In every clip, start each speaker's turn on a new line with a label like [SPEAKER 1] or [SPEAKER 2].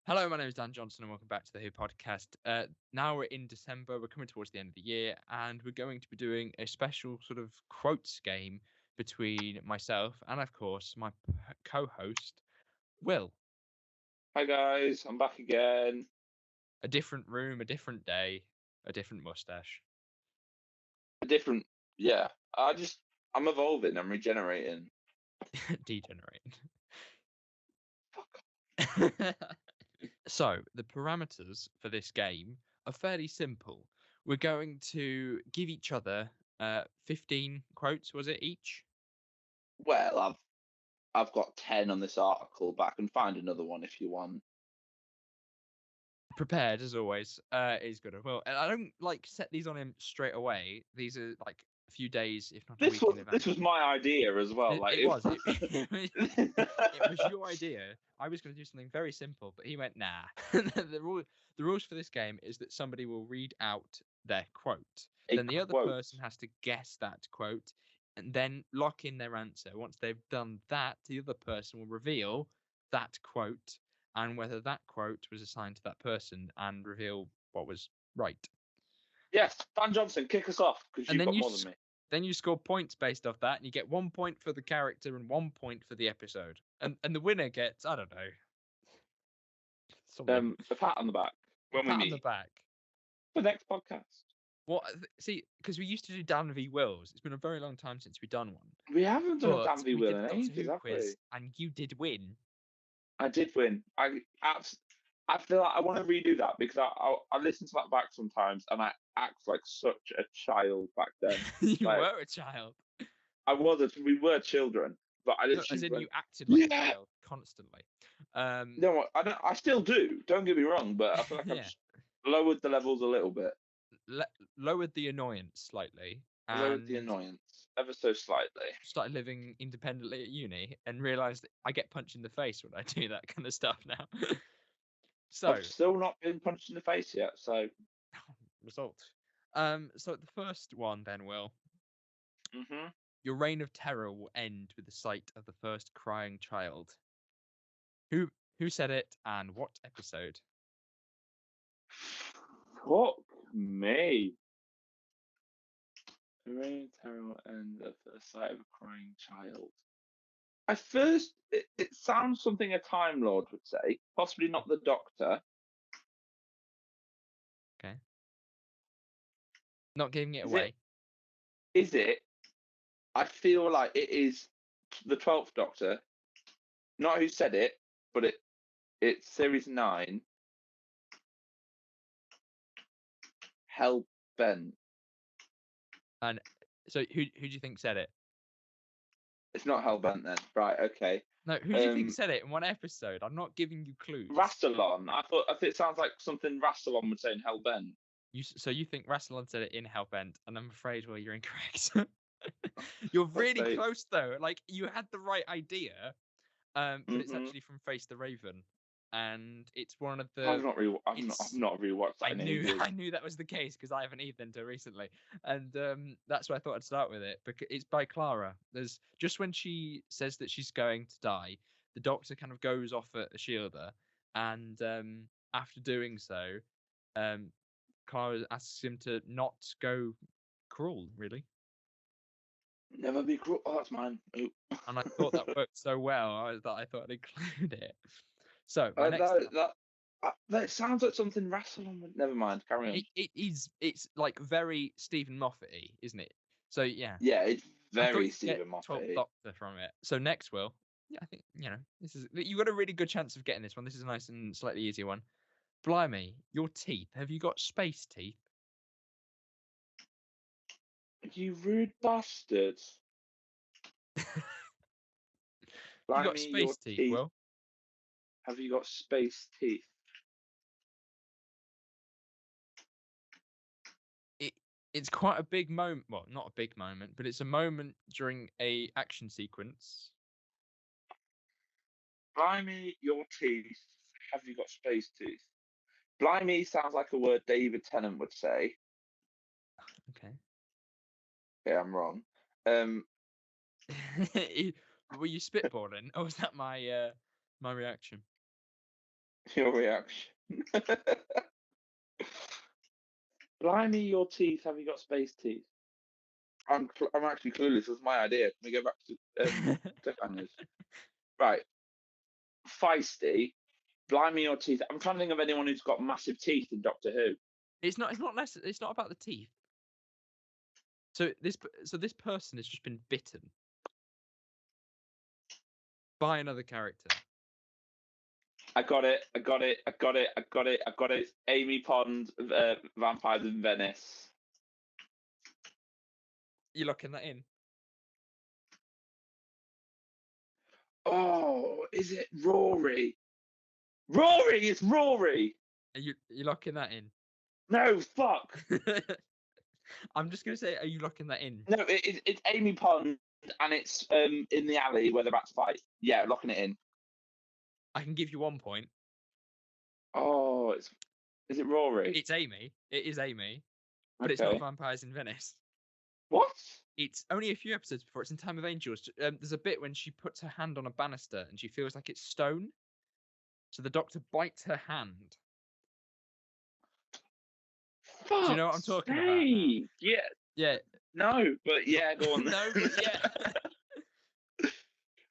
[SPEAKER 1] Hello, my name is Dan Johnson, and welcome back to the Who podcast. Now we're in December, we're coming towards the end of the year, and we're going to be doing a special sort of quotes game between myself and, of course, my co-host, Will.
[SPEAKER 2] Hi guys, I'm back again.
[SPEAKER 1] A different room, a different day, a different mustache.
[SPEAKER 2] A different, yeah. I'm evolving. I'm regenerating.
[SPEAKER 1] Degenerating.
[SPEAKER 2] Fuck.
[SPEAKER 1] So, the parameters for this game are fairly simple. We're going to give each other 15 quotes, was it, each?
[SPEAKER 2] Well, I've got 10 on this article, but I can find another one if you want.
[SPEAKER 1] Prepared as always is good. Well, and I don't like set these on him straight away. These are like a few days, if not a
[SPEAKER 2] This
[SPEAKER 1] week in
[SPEAKER 2] was
[SPEAKER 1] advance.
[SPEAKER 2] this was my idea as well.
[SPEAKER 1] It was. It was your idea. I was going to do something very simple, but he went, nah. The rules for this game is that somebody will read out their quote.
[SPEAKER 2] a
[SPEAKER 1] Then the other
[SPEAKER 2] quote.
[SPEAKER 1] person has to guess that quote and then lock in their answer. Once they've done that, the other person will reveal that quote and whether that quote was assigned to that person and reveal what was right.
[SPEAKER 2] Yes, Dan Johnson, kick us off because
[SPEAKER 1] And
[SPEAKER 2] you've
[SPEAKER 1] then
[SPEAKER 2] got more than me.
[SPEAKER 1] then you score points based off that, and you get 1 point for the character and 1 point for the episode. And the winner gets, I don't know, something.
[SPEAKER 2] A pat on the back when we
[SPEAKER 1] Pat on the
[SPEAKER 2] meet
[SPEAKER 1] back.
[SPEAKER 2] for the next podcast.
[SPEAKER 1] What? See, because we used to do Dan v Wills. It's been a very long time since we've done one.
[SPEAKER 2] We haven't done a
[SPEAKER 1] But
[SPEAKER 2] Dan v
[SPEAKER 1] we
[SPEAKER 2] Will
[SPEAKER 1] did
[SPEAKER 2] in
[SPEAKER 1] a Doctor
[SPEAKER 2] ages,
[SPEAKER 1] Who
[SPEAKER 2] have we?
[SPEAKER 1] quiz, and you did win.
[SPEAKER 2] I did win. I feel like I want to redo that because I listen to that back sometimes and I act like such a child back then.
[SPEAKER 1] You
[SPEAKER 2] Like
[SPEAKER 1] were a child.
[SPEAKER 2] we were children, but I
[SPEAKER 1] No,
[SPEAKER 2] literally
[SPEAKER 1] as in
[SPEAKER 2] went,
[SPEAKER 1] you acted like a
[SPEAKER 2] yeah.
[SPEAKER 1] child constantly.
[SPEAKER 2] No, I don't. I still do. Don't get me wrong, but I feel like I've
[SPEAKER 1] Yeah.
[SPEAKER 2] just lowered the levels a little bit.
[SPEAKER 1] Lowered the annoyance slightly,
[SPEAKER 2] Lowered the
[SPEAKER 1] and
[SPEAKER 2] annoyance ever so slightly.
[SPEAKER 1] started living independently at uni, and realised that I get punched in the face when I do that kind of stuff now. So,
[SPEAKER 2] I've still not been punched in the face yet, so.
[SPEAKER 1] result. So the first one then, Will.
[SPEAKER 2] Mhm.
[SPEAKER 1] Your reign of terror will end with the sight of the first crying child. Who said it and what episode?
[SPEAKER 2] Fuck me. Rain Terror and the first sight of a crying child. At first, it sounds something a Time Lord would say, possibly not the Doctor.
[SPEAKER 1] Okay. Not giving it
[SPEAKER 2] Is
[SPEAKER 1] away.
[SPEAKER 2] Is it? I feel like it is the 12th Doctor. Not who said it, but it's Series 9. Hell Bent.
[SPEAKER 1] And so who do you think said it?
[SPEAKER 2] It's not Hell Bent then. Right, okay.
[SPEAKER 1] No, who do you think said it in what episode? I'm not giving you clues.
[SPEAKER 2] Rastalon. I thought it sounds like something Rastalon would say in Hell Bent.
[SPEAKER 1] So you think Rassilon said it in Hellbent, and I'm afraid, well, you're incorrect. You're really
[SPEAKER 2] sake.
[SPEAKER 1] close though. Like you had the right idea, but it's
[SPEAKER 2] Mhm.
[SPEAKER 1] actually from Face the Raven, and it's one of
[SPEAKER 2] I've
[SPEAKER 1] the.
[SPEAKER 2] not rewatched that
[SPEAKER 1] I
[SPEAKER 2] in
[SPEAKER 1] knew
[SPEAKER 2] ages.
[SPEAKER 1] I knew that was the case because I haven't either until recently, and that's why I thought I'd start with it because it's by Clara. There's just when she says that she's going to die, the Doctor kind of goes off at Shielder, and after doing so, Clara asks him to not go cruel, really.
[SPEAKER 2] Never be cruel. Oh, that's mine. Ooh.
[SPEAKER 1] And I thought that worked so well that I thought I'd include it. So my next
[SPEAKER 2] that,
[SPEAKER 1] one.
[SPEAKER 2] that sounds like something Rassilon would. Never mind. Carry on.
[SPEAKER 1] It's like very Stephen Moffat-y, isn't it? So yeah.
[SPEAKER 2] Yeah, it's
[SPEAKER 1] I thought
[SPEAKER 2] very
[SPEAKER 1] you'd get
[SPEAKER 2] Stephen
[SPEAKER 1] 12th
[SPEAKER 2] Moffat.
[SPEAKER 1] Doctor from it. So next, Will. Yeah, I think this is you got a really good chance of getting this one. This is a nice and slightly easier one. Blimey, your teeth. Have you got space teeth?
[SPEAKER 2] You rude bastard.
[SPEAKER 1] You
[SPEAKER 2] Blimey,
[SPEAKER 1] got
[SPEAKER 2] your
[SPEAKER 1] space teeth,
[SPEAKER 2] teeth.
[SPEAKER 1] Will?
[SPEAKER 2] Have you got space teeth?
[SPEAKER 1] It's quite a big moment. Well, not a big moment, but it's a moment during a action sequence.
[SPEAKER 2] Blimey, your teeth. Have you got space teeth? Blimey sounds like a word David Tennant would say.
[SPEAKER 1] Okay.
[SPEAKER 2] Yeah, I'm wrong.
[SPEAKER 1] Were you spitballing, or was that my my reaction?
[SPEAKER 2] Your reaction. Blimey, your teeth. Have you got space teeth? I'm actually clueless. It was my idea. Can we go back to cliffhangers? Right. Feisty. Blimey, your teeth. I'm trying to think of anyone who's got massive teeth in Doctor Who.
[SPEAKER 1] It's not about the teeth. So this person has just been bitten by another character.
[SPEAKER 2] I got it. Amy Pond, Vampires in Venice.
[SPEAKER 1] You locking that in?
[SPEAKER 2] Oh, is it Rory? Rory, it's Rory.
[SPEAKER 1] Are you locking that in?
[SPEAKER 2] No, fuck.
[SPEAKER 1] I'm just gonna say, are you locking that in?
[SPEAKER 2] No, it's Amy Pond, and it's in the alley where they're about to fight. Yeah, locking it in.
[SPEAKER 1] I can give you 1 point.
[SPEAKER 2] Oh, is it Rory?
[SPEAKER 1] It's Amy. It is Amy, but it's
[SPEAKER 2] Okay.
[SPEAKER 1] not Vampires in Venice.
[SPEAKER 2] What?
[SPEAKER 1] It's only a few episodes before. It's in Time of Angels. There's a bit when she puts her hand on a banister and she feels like it's stone. So the Doctor bites her hand.
[SPEAKER 2] Fuck.
[SPEAKER 1] Do you know what I'm talking about now?
[SPEAKER 2] Yeah.
[SPEAKER 1] Yeah.
[SPEAKER 2] No, but yeah, go on.
[SPEAKER 1] No, but yeah.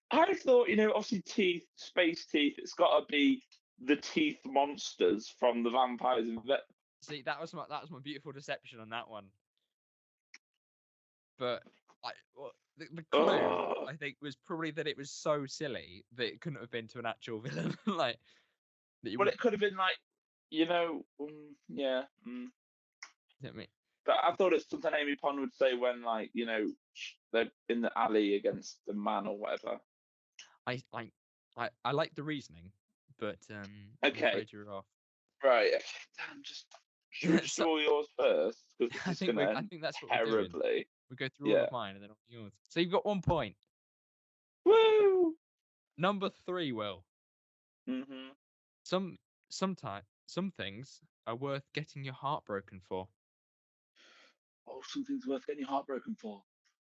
[SPEAKER 2] I thought, obviously teeth, space teeth. It's got to be the teeth monsters from the Vampires in Venice.
[SPEAKER 1] See, that was my beautiful deception on that one. But the clue, I think, was probably that it was so silly that it couldn't have been to an actual villain. Like,
[SPEAKER 2] Well, it could have been like, yeah.
[SPEAKER 1] I mean,
[SPEAKER 2] But I thought it's something Amy Pond would say when, like, they're in the alley against the man or whatever.
[SPEAKER 1] I like the reasoning, but
[SPEAKER 2] Okay.
[SPEAKER 1] I'm afraid you're off.
[SPEAKER 2] Right. Damn, should we just do all yours first? Because
[SPEAKER 1] I think that's what
[SPEAKER 2] terribly.
[SPEAKER 1] we're doing. We go through all of mine and then on yours. So you've got 1 point.
[SPEAKER 2] Woo!
[SPEAKER 1] Number 3, Will.
[SPEAKER 2] Mm-hmm.
[SPEAKER 1] Some things are worth getting your heart broken for.
[SPEAKER 2] Oh, something's worth getting your heart broken for.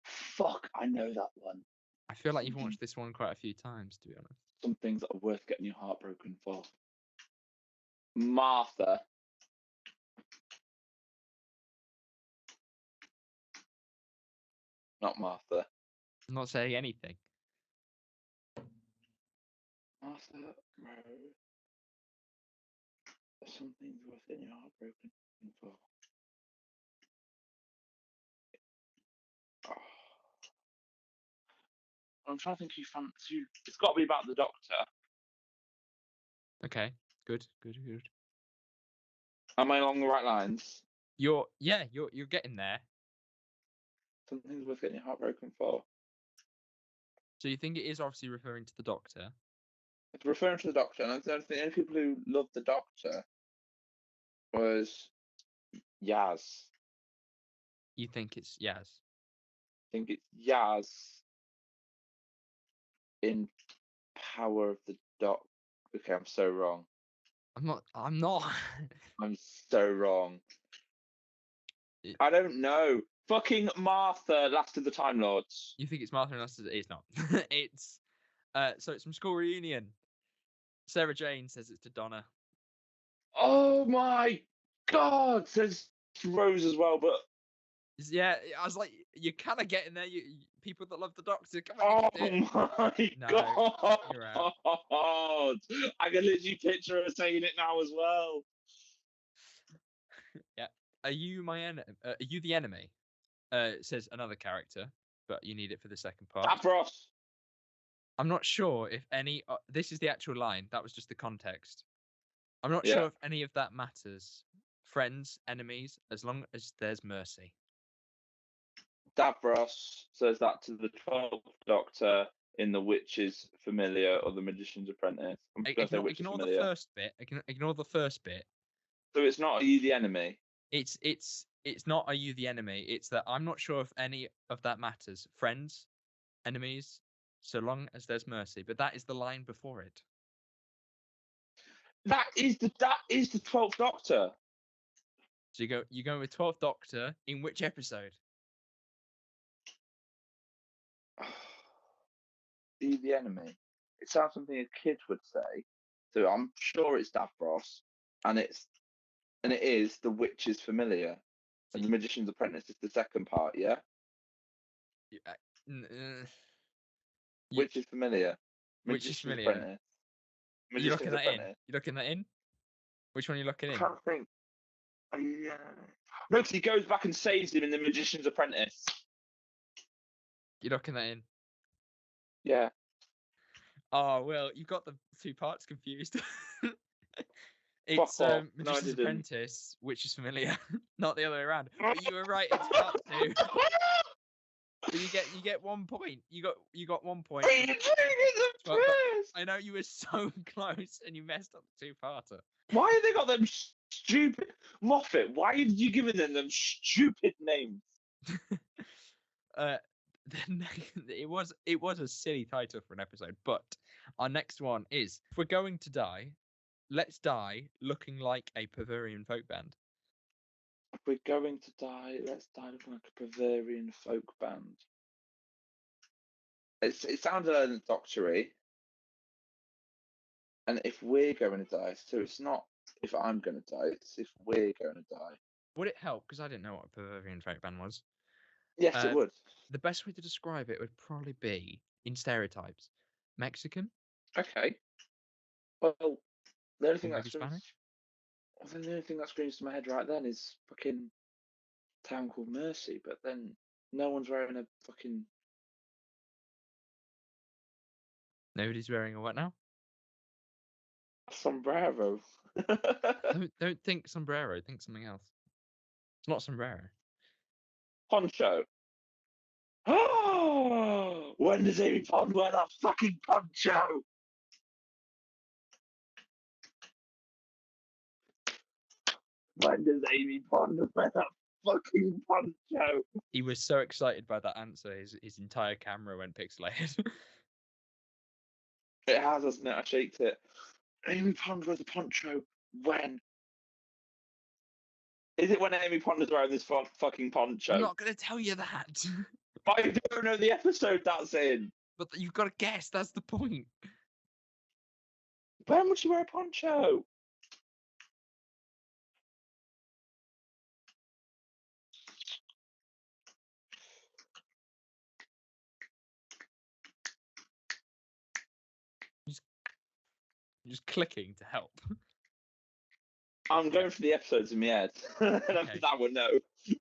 [SPEAKER 2] Fuck, I know that one.
[SPEAKER 1] I feel like you've watched this one quite a few times, to be honest.
[SPEAKER 2] Some things that are worth getting your heart broken for. Martha. Not Martha.
[SPEAKER 1] I'm not saying anything.
[SPEAKER 2] Martha, no. Some things worth getting your heart broken for. Oh. I'm trying to think who fancy. It's got to be about the Doctor.
[SPEAKER 1] Okay, good.
[SPEAKER 2] Am I along the right lines?
[SPEAKER 1] You're getting there.
[SPEAKER 2] Something's worth getting your heart broken for.
[SPEAKER 1] So you think it is obviously referring to the Doctor?
[SPEAKER 2] It's referring to the Doctor, and I don't think any people who loved the Doctor was Yaz.
[SPEAKER 1] You think it's Yaz?
[SPEAKER 2] I think it's Yaz in Power of the Doctor. Okay, I'm so wrong.
[SPEAKER 1] I'm not.
[SPEAKER 2] I'm so wrong. I don't know. Fucking Martha, Last of the Time Lords.
[SPEAKER 1] You think it's Martha and Last? It's not. It's so it's from School Reunion. Sarah Jane says it's to Donna.
[SPEAKER 2] Oh my god! Says Rose as well, but
[SPEAKER 1] yeah, I was like, you're kind of getting there. You people that love the Doctor. Come
[SPEAKER 2] on,
[SPEAKER 1] oh
[SPEAKER 2] my
[SPEAKER 1] god! You're out.
[SPEAKER 2] I can literally picture her saying it now as well.
[SPEAKER 1] Yeah. Are you my enemy? Are you the enemy? Says another character, but you need it for the second part.
[SPEAKER 2] Davros.
[SPEAKER 1] I'm not sure if any. This is the actual line. That was just the context. I'm not sure if any of that matters. Friends, enemies, as long as there's mercy.
[SPEAKER 2] Davros says that to the 12th Doctor in The Witch's Familiar or The Magician's Apprentice.
[SPEAKER 1] Ignore the first bit. Ignore the first bit.
[SPEAKER 2] So it's not, are you the enemy?
[SPEAKER 1] It's not, are you the enemy? It's that I'm not sure if any of that matters. Friends, enemies, so long as there's mercy. But that is the line before it.
[SPEAKER 2] That is the 12th Doctor.
[SPEAKER 1] So you go with 12th Doctor in which episode?
[SPEAKER 2] Are you the enemy? It sounds something a kid would say. So I'm sure it's Davros, and it is The Witch's Familiar, and The Magician's Apprentice is the second part. Yeah,
[SPEAKER 1] You- uh, n- you-
[SPEAKER 2] Witch is Familiar,
[SPEAKER 1] which is
[SPEAKER 2] Magician's
[SPEAKER 1] familiar?
[SPEAKER 2] Apprentice,
[SPEAKER 1] You looking
[SPEAKER 2] Magician's
[SPEAKER 1] that in?
[SPEAKER 2] Apprentice.
[SPEAKER 1] You looking that in? Which one are you looking
[SPEAKER 2] I
[SPEAKER 1] in?
[SPEAKER 2] can't think. Yeah. No, 'cause he goes back and saves him in The Magician's Apprentice.
[SPEAKER 1] You looking that in?
[SPEAKER 2] Yeah.
[SPEAKER 1] Oh well, you got the two parts confused.
[SPEAKER 2] Fuck
[SPEAKER 1] It's
[SPEAKER 2] off. No, I
[SPEAKER 1] Magician's
[SPEAKER 2] didn't.
[SPEAKER 1] Apprentice, which is familiar, not the other way around. But you were right. It's part two. So you get 1 point. You got 1 point.
[SPEAKER 2] Are you doing it the
[SPEAKER 1] But
[SPEAKER 2] first?
[SPEAKER 1] I know you were so close and you messed up the two-parter.
[SPEAKER 2] Why have they got them stupid Moffat? Why did you give them stupid names?
[SPEAKER 1] Then it was a silly title for an episode, but our next one is if we're going to die, let's die looking like a Bavarian folk band.
[SPEAKER 2] If we're going to die, let's die looking like a Bavarian folk band. It sounds a little doctory. And if we're going to die, so it's not if I'm going to die, it's if we're going to die.
[SPEAKER 1] Would it help? Because I didn't know what a Bavarian folk band was.
[SPEAKER 2] Yes, it would.
[SPEAKER 1] The best way to describe it would probably be in stereotypes. Mexican?
[SPEAKER 2] Okay. Well, the only thing
[SPEAKER 1] Or
[SPEAKER 2] that
[SPEAKER 1] maybe
[SPEAKER 2] screams,
[SPEAKER 1] Spanish?
[SPEAKER 2] well, then the only thing that screams to my head right then is fucking Town Called Mercy, but then no one's wearing a fucking.
[SPEAKER 1] Nobody's wearing a what now?
[SPEAKER 2] sombrero.
[SPEAKER 1] Don't think sombrero. Think something else. It's not sombrero.
[SPEAKER 2] Poncho. Oh, when does Amy Pond wear that fucking poncho? When does Amy Pond wear that fucking poncho?
[SPEAKER 1] He was so excited by that answer, his entire camera went pixelated.
[SPEAKER 2] It has, hasn't it? I shaked it. Amy Pond wears a poncho when? Is it when Amy Pond is wearing this fucking poncho?
[SPEAKER 1] I'm not going to tell you that.
[SPEAKER 2] But I don't know the episode that's in.
[SPEAKER 1] But you've got to guess. That's the point.
[SPEAKER 2] When would she wear a poncho?
[SPEAKER 1] Just clicking to help.
[SPEAKER 2] I'm going for the episodes in my head.
[SPEAKER 1] Okay.
[SPEAKER 2] That one, no.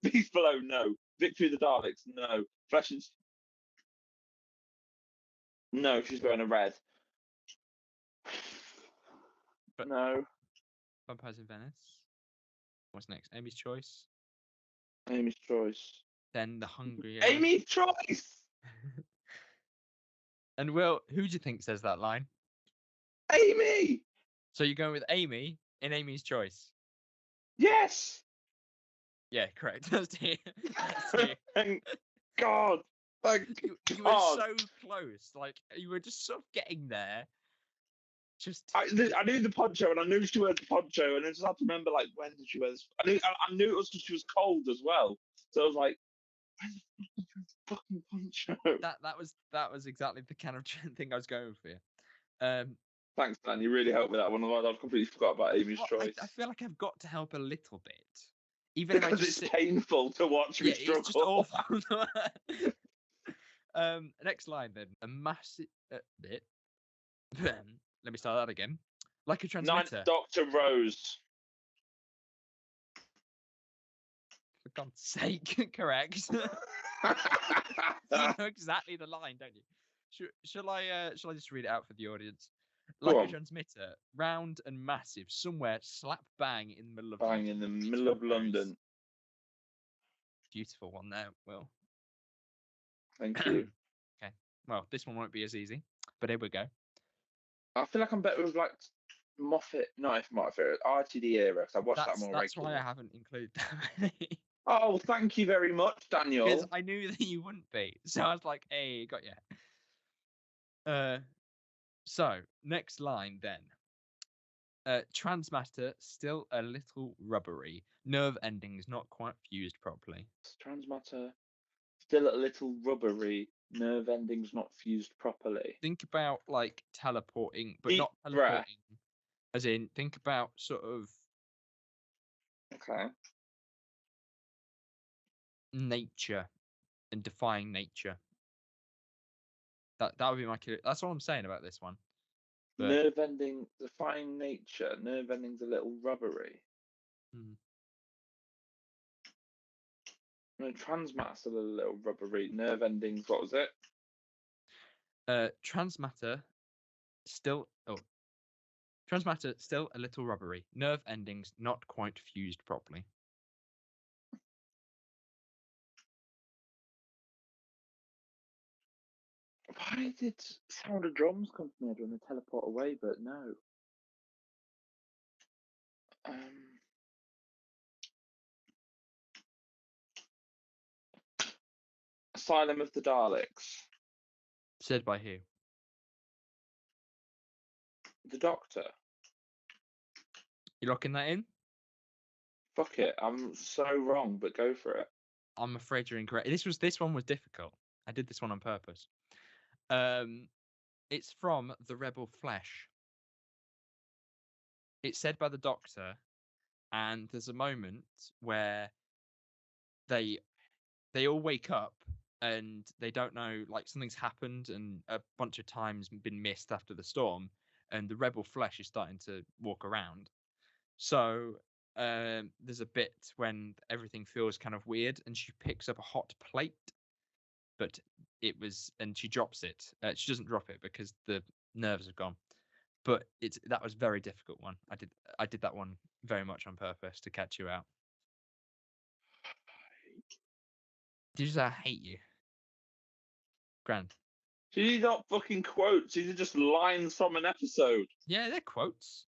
[SPEAKER 2] Beast Below, no. Victory of the Daleks, no. Flesh and... No, she's wearing a red.
[SPEAKER 1] But-
[SPEAKER 2] No.
[SPEAKER 1] Vampires in Venice. What's next? Amy's Choice.
[SPEAKER 2] Amy's Choice.
[SPEAKER 1] Then The Hungry.
[SPEAKER 2] Amy's Choice!
[SPEAKER 1] And Will, who do you think says that line?
[SPEAKER 2] Amy!
[SPEAKER 1] So you're going with Amy in Amy's Choice?
[SPEAKER 2] Yes!
[SPEAKER 1] Yeah, correct. That's it.
[SPEAKER 2] Thank God. Thank
[SPEAKER 1] You were
[SPEAKER 2] God.
[SPEAKER 1] so close. Like, you were just sort of getting there. Just.
[SPEAKER 2] I knew the poncho, and I knew she wears the poncho, and I just had to remember, like, when did she wear this? I knew it was because she was cold as well. So I was like, when the fucking poncho?
[SPEAKER 1] That was exactly the kind of thing I was going for.
[SPEAKER 2] Thanks, Dan. You really helped with that one. I've completely forgot about Amy's
[SPEAKER 1] Well,
[SPEAKER 2] Choice.
[SPEAKER 1] I feel like I've got to help a little bit, even
[SPEAKER 2] because
[SPEAKER 1] if I
[SPEAKER 2] it's
[SPEAKER 1] just
[SPEAKER 2] painful to watch me
[SPEAKER 1] yeah,
[SPEAKER 2] struggle.
[SPEAKER 1] it's just awful. Next line then. A massive bit. Let me start that again. Like a
[SPEAKER 2] Ninth
[SPEAKER 1] transmitter.
[SPEAKER 2] Doctor Rose.
[SPEAKER 1] For God's sake, correct. You know exactly the line, don't you? Shall I just read it out for the audience?
[SPEAKER 2] Go
[SPEAKER 1] Like
[SPEAKER 2] on.
[SPEAKER 1] a transmitter, round and massive, somewhere slap bang in the middle of
[SPEAKER 2] Bang in the middle of London.
[SPEAKER 1] Beautiful one there, Will.
[SPEAKER 2] Thank you.
[SPEAKER 1] Okay. Well, this one won't be as easy, but here we go.
[SPEAKER 2] I feel like I'm better with like Moffat, not if Moffat, RTD era, because I watched that more
[SPEAKER 1] That's
[SPEAKER 2] regularly.
[SPEAKER 1] why I haven't included that many.
[SPEAKER 2] Oh, thank you very much, Daniel.
[SPEAKER 1] Because I knew that you wouldn't be. So I was like, hey, got you. So, next line then. Transmatter, still a little rubbery. Nerve endings not quite fused properly.
[SPEAKER 2] Transmatter, still a little rubbery. Nerve endings not fused properly.
[SPEAKER 1] Think about like teleporting, but
[SPEAKER 2] Deep
[SPEAKER 1] not
[SPEAKER 2] breath.
[SPEAKER 1] teleporting. As in, think about sort of
[SPEAKER 2] Okay.
[SPEAKER 1] nature and defying nature. That would be my clue. That's all I'm saying about this one. But
[SPEAKER 2] Nerve ending, define nature. Nerve ending's a little rubbery. No, transmat's a little rubbery. Nerve endings, what was it?
[SPEAKER 1] transmatter still a little rubbery. Nerve endings not quite fused properly.
[SPEAKER 2] Why did Sound of Drums come to me when they teleport away, but no? Asylum of the Daleks.
[SPEAKER 1] Said by who?
[SPEAKER 2] The Doctor.
[SPEAKER 1] You locking that in?
[SPEAKER 2] Fuck it, I'm so wrong, but go for it.
[SPEAKER 1] I'm afraid you're incorrect. This one was difficult. I did this one on purpose. It's from the Rebel Flesh. It's said by the Doctor, and there's a moment where they all wake up and they don't know, like something's happened and a bunch of time's been missed after the storm, and the Rebel Flesh is starting to walk around. So there's a bit when everything feels kind of weird, and she picks up a hot plate, but and she drops it. She doesn't drop it because the nerves have gone. But that was a very difficult one. I did that one very much on purpose to catch you out. Did you say I hate you? Grand.
[SPEAKER 2] These are not fucking quotes. These are just lines from an episode.
[SPEAKER 1] Yeah, they're quotes.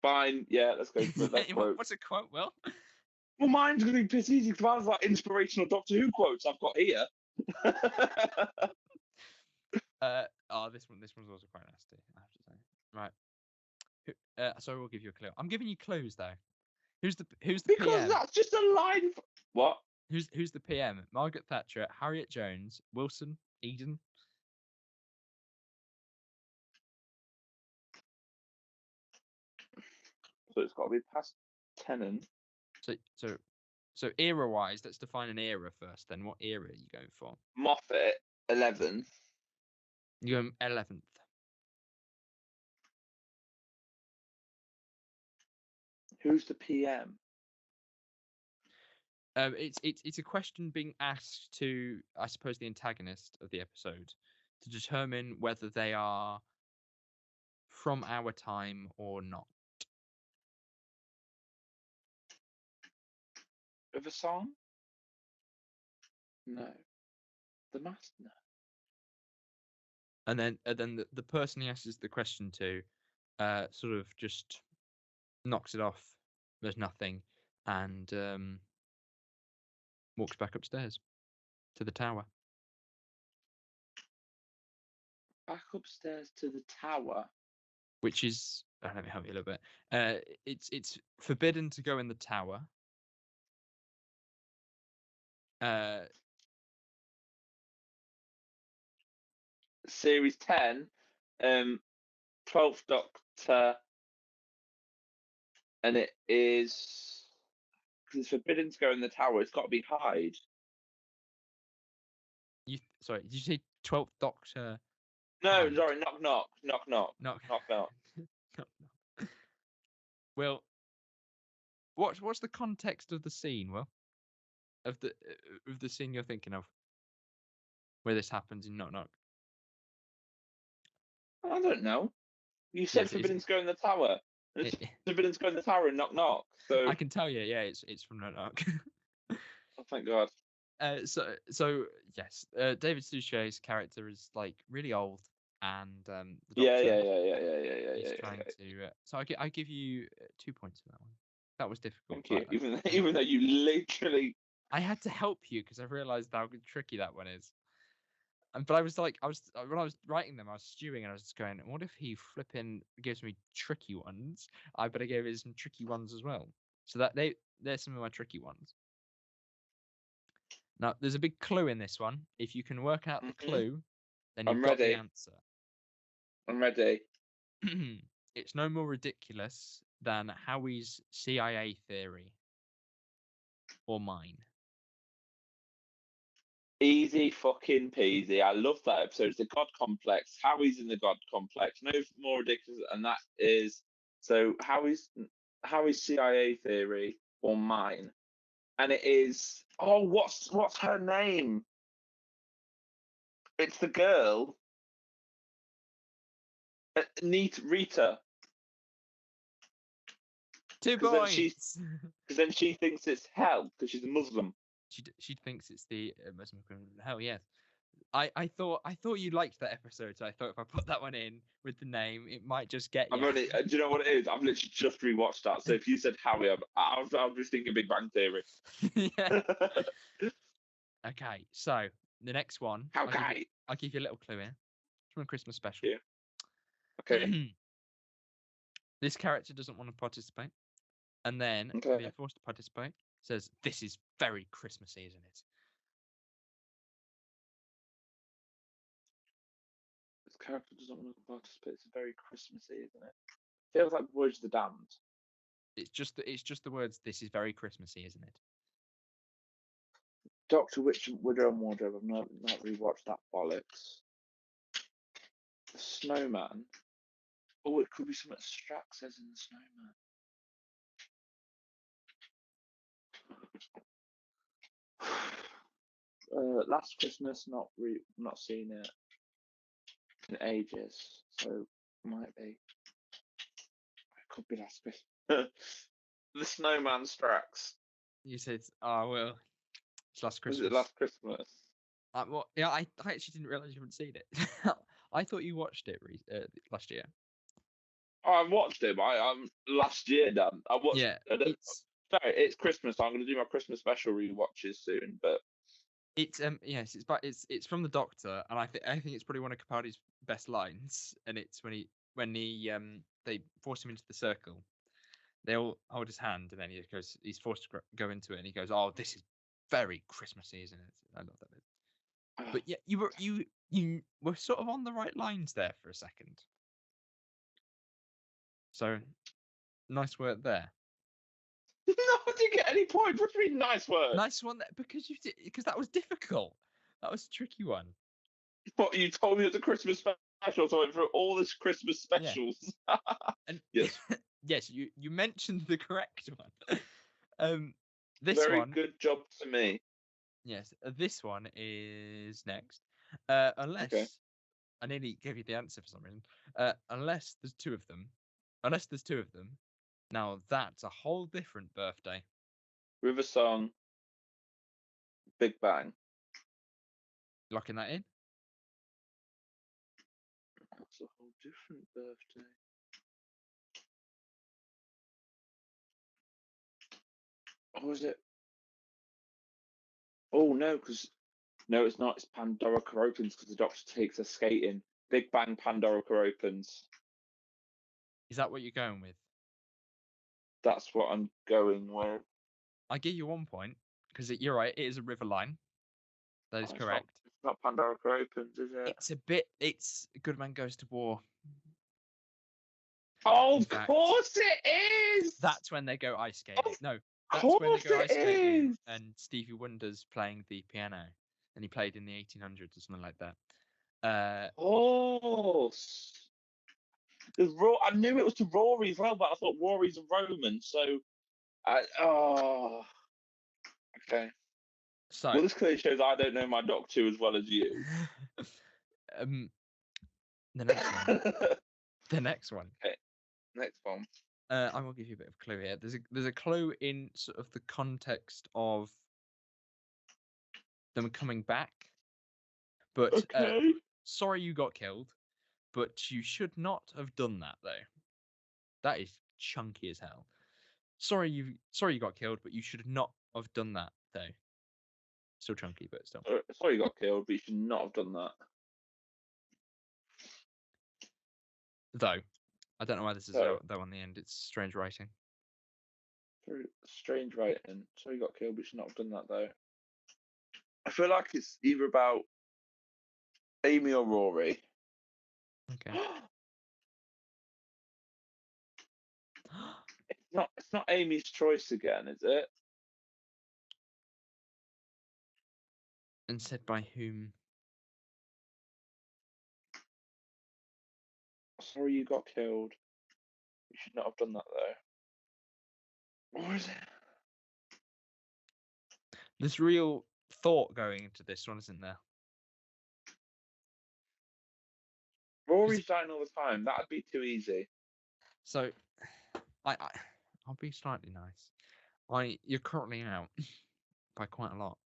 [SPEAKER 2] Fine. Yeah, let's go for it.
[SPEAKER 1] What's a quote, Will?
[SPEAKER 2] Well, mine's going to be piss easy because mine's like inspirational Doctor Who quotes I've got here.
[SPEAKER 1] This one's also quite nasty, I have to say. Right. So we'll give you a clue. I'm giving you clues though. Who's the
[SPEAKER 2] because
[SPEAKER 1] PM?
[SPEAKER 2] That's just a line. What?
[SPEAKER 1] Who's the PM? Margaret Thatcher, Harriet Jones, Wilson, Eden.
[SPEAKER 2] So it's got to be past Tennant.
[SPEAKER 1] So era-wise, let's define an era first. Then, what era are you going for?
[SPEAKER 2] Moffat, 11th.
[SPEAKER 1] You go 11th.
[SPEAKER 2] Who's the PM?
[SPEAKER 1] It's a question being asked to, I suppose, the antagonist of the episode to determine whether they are from our time or not.
[SPEAKER 2] Of a song? No. The Master? No.
[SPEAKER 1] And then the person he asks the question to sort of just knocks it off. There's nothing, and walks back upstairs to the tower.
[SPEAKER 2] Back upstairs to the tower?
[SPEAKER 1] Which is, let me help you a little bit. It's forbidden to go in the tower.
[SPEAKER 2] Series 10, 12th Doctor, and it is, because it's forbidden to go in the tower, it's got to be Hyde.
[SPEAKER 1] Sorry, did you say 12th Doctor?
[SPEAKER 2] No,
[SPEAKER 1] Hyde?
[SPEAKER 2] sorry, knock.
[SPEAKER 1] Well, what's the context of the scene, Will? Of the scene you're thinking of, where this happens in Knock Knock?
[SPEAKER 2] I don't know. You said forbidden to go in the tower. It's forbidden to go in the tower in Knock Knock. So
[SPEAKER 1] I can tell you, yeah, it's from Knock Knock.
[SPEAKER 2] Oh, thank God.
[SPEAKER 1] So yes, David Suchet's character is like really old, and the Doctor is trying to. So I give you 2 points for that one. That was difficult.
[SPEAKER 2] Thank you. Even though you literally.
[SPEAKER 1] I had to help you because I realised how tricky that one is. But I was when I was writing them, I was stewing and I was just going, what if he flipping gives me tricky ones? I better give it some tricky ones as well. So that they're some of my tricky ones. Now, there's a big clue in this one. If you can work out the clue, then you've got the answer.
[SPEAKER 2] I'm ready.
[SPEAKER 1] It's no more ridiculous than Howie's CIA theory or mine.
[SPEAKER 2] Easy fucking peasy. I love that episode. It's the God Complex. Howie's in the God Complex. No more ridiculous, and that is so Howie's CIA theory or mine, and it is. Oh, what's her name? It's the girl. Rita.
[SPEAKER 1] 2
[SPEAKER 2] Because
[SPEAKER 1] points.
[SPEAKER 2] then she thinks it's hell because she's a Muslim.
[SPEAKER 1] She thinks it's the Muslim criminal. Hell yes. I thought you liked that episode, so I thought if I put that one in with the name, it might just get you.
[SPEAKER 2] Do you know what it is? I've literally just rewatched that. So if you said Howie, I'll just think of Big Bang Theory.
[SPEAKER 1] Yeah. Okay, so the next one. I'll give you a little clue here. It's from a Christmas special.
[SPEAKER 2] Yeah. Okay.
[SPEAKER 1] This character doesn't want to participate, and then being forced to participate says, "This is very Christmassy, isn't it?"
[SPEAKER 2] This character doesn't want to participate. It's very Christmassy, isn't it? Feels like Words of the Damned.
[SPEAKER 1] It's just the words. This is very Christmassy, isn't it?
[SPEAKER 2] Doctor Widow and Wardrobe. I've not rewatched that bollocks. The Snowman. Oh, it could be something Strax says in The Snowman. Last Christmas, not seen it in ages, so might be. It could be Last Christmas. The Snowman Strax.
[SPEAKER 1] You said, "Oh well, it's Last Christmas."
[SPEAKER 2] Was it Last Christmas?
[SPEAKER 1] Well, yeah, I actually didn't realize you hadn't seen it. I thought you watched it last year.
[SPEAKER 2] Oh, I watched it. Last year, Dan. I watched.
[SPEAKER 1] Yeah,
[SPEAKER 2] it's Christmas. So I'm going to do my Christmas special rewatches soon. But
[SPEAKER 1] it's it's from the Doctor, and I think it's probably one of Capaldi's best lines. And it's when they force him into the circle. They all hold his hand, and then he's forced to go into it, and he goes, "Oh, this is very Christmassy, isn't it?" I love that bit. But yeah, you were sort of on the right lines there for a second. So nice work there.
[SPEAKER 2] No, I didn't get any points. What do you mean, nice work?
[SPEAKER 1] Nice one, because that was difficult. That was a tricky one.
[SPEAKER 2] What, you told me it was a Christmas special, so I went through all this Christmas specials.
[SPEAKER 1] Yeah. And
[SPEAKER 2] yes,
[SPEAKER 1] yes, you mentioned the correct one. This
[SPEAKER 2] very
[SPEAKER 1] one.
[SPEAKER 2] Good job to me.
[SPEAKER 1] Yes, this one is next. Unless I nearly gave you the answer for some reason. Unless there's two of them. Now that's a whole different birthday.
[SPEAKER 2] River Song. Big Bang.
[SPEAKER 1] Locking that in?
[SPEAKER 2] That's a whole different birthday. Or is it? Oh no, no, it's not. It's Pandorica Opens because the Doctor takes her skating. Big Bang Pandorica Opens.
[SPEAKER 1] Is that what you're going with?
[SPEAKER 2] That's what I'm going with.
[SPEAKER 1] I give you 1 point because you're right. It is a river line. That is correct.
[SPEAKER 2] It's not Pandorica Opens, is it?
[SPEAKER 1] It's Good Man Goes to War.
[SPEAKER 2] Oh, of course it is.
[SPEAKER 1] That's when they go ice skating. No,
[SPEAKER 2] that's
[SPEAKER 1] when they go ice skating, and Stevie Wonder's playing the piano, and he played in the 1800s or something like that.
[SPEAKER 2] I knew it was to Rory as well, but I thought Rory's a Roman, so okay. So well, this clearly shows I don't know my Doctor as well as you.
[SPEAKER 1] The next one. The next one.
[SPEAKER 2] Okay. Next one.
[SPEAKER 1] I will give you a bit of a clue here. There's a clue in sort of the context of them coming back. But sorry you got killed, but you should not have done that though. That is chunky as hell. Sorry you got killed, but you should not have done that though. Still chunky, but still.
[SPEAKER 2] Sorry you got killed, but you should not have done that.
[SPEAKER 1] Though, I don't know why this is though on the end. It's strange writing.
[SPEAKER 2] Very strange writing. Sorry you got killed, but you should not have done that though. I feel like it's either about Amy or Rory.
[SPEAKER 1] Okay.
[SPEAKER 2] It's not Amy's choice again, is it?
[SPEAKER 1] And said by whom?
[SPEAKER 2] Sorry you got killed. You should not have done that though. What is it?
[SPEAKER 1] There's real thought going into this one, isn't there?
[SPEAKER 2] Rory's dying all the time. That'd be too easy.
[SPEAKER 1] So, I'll be slightly nice. You're currently out by quite a lot.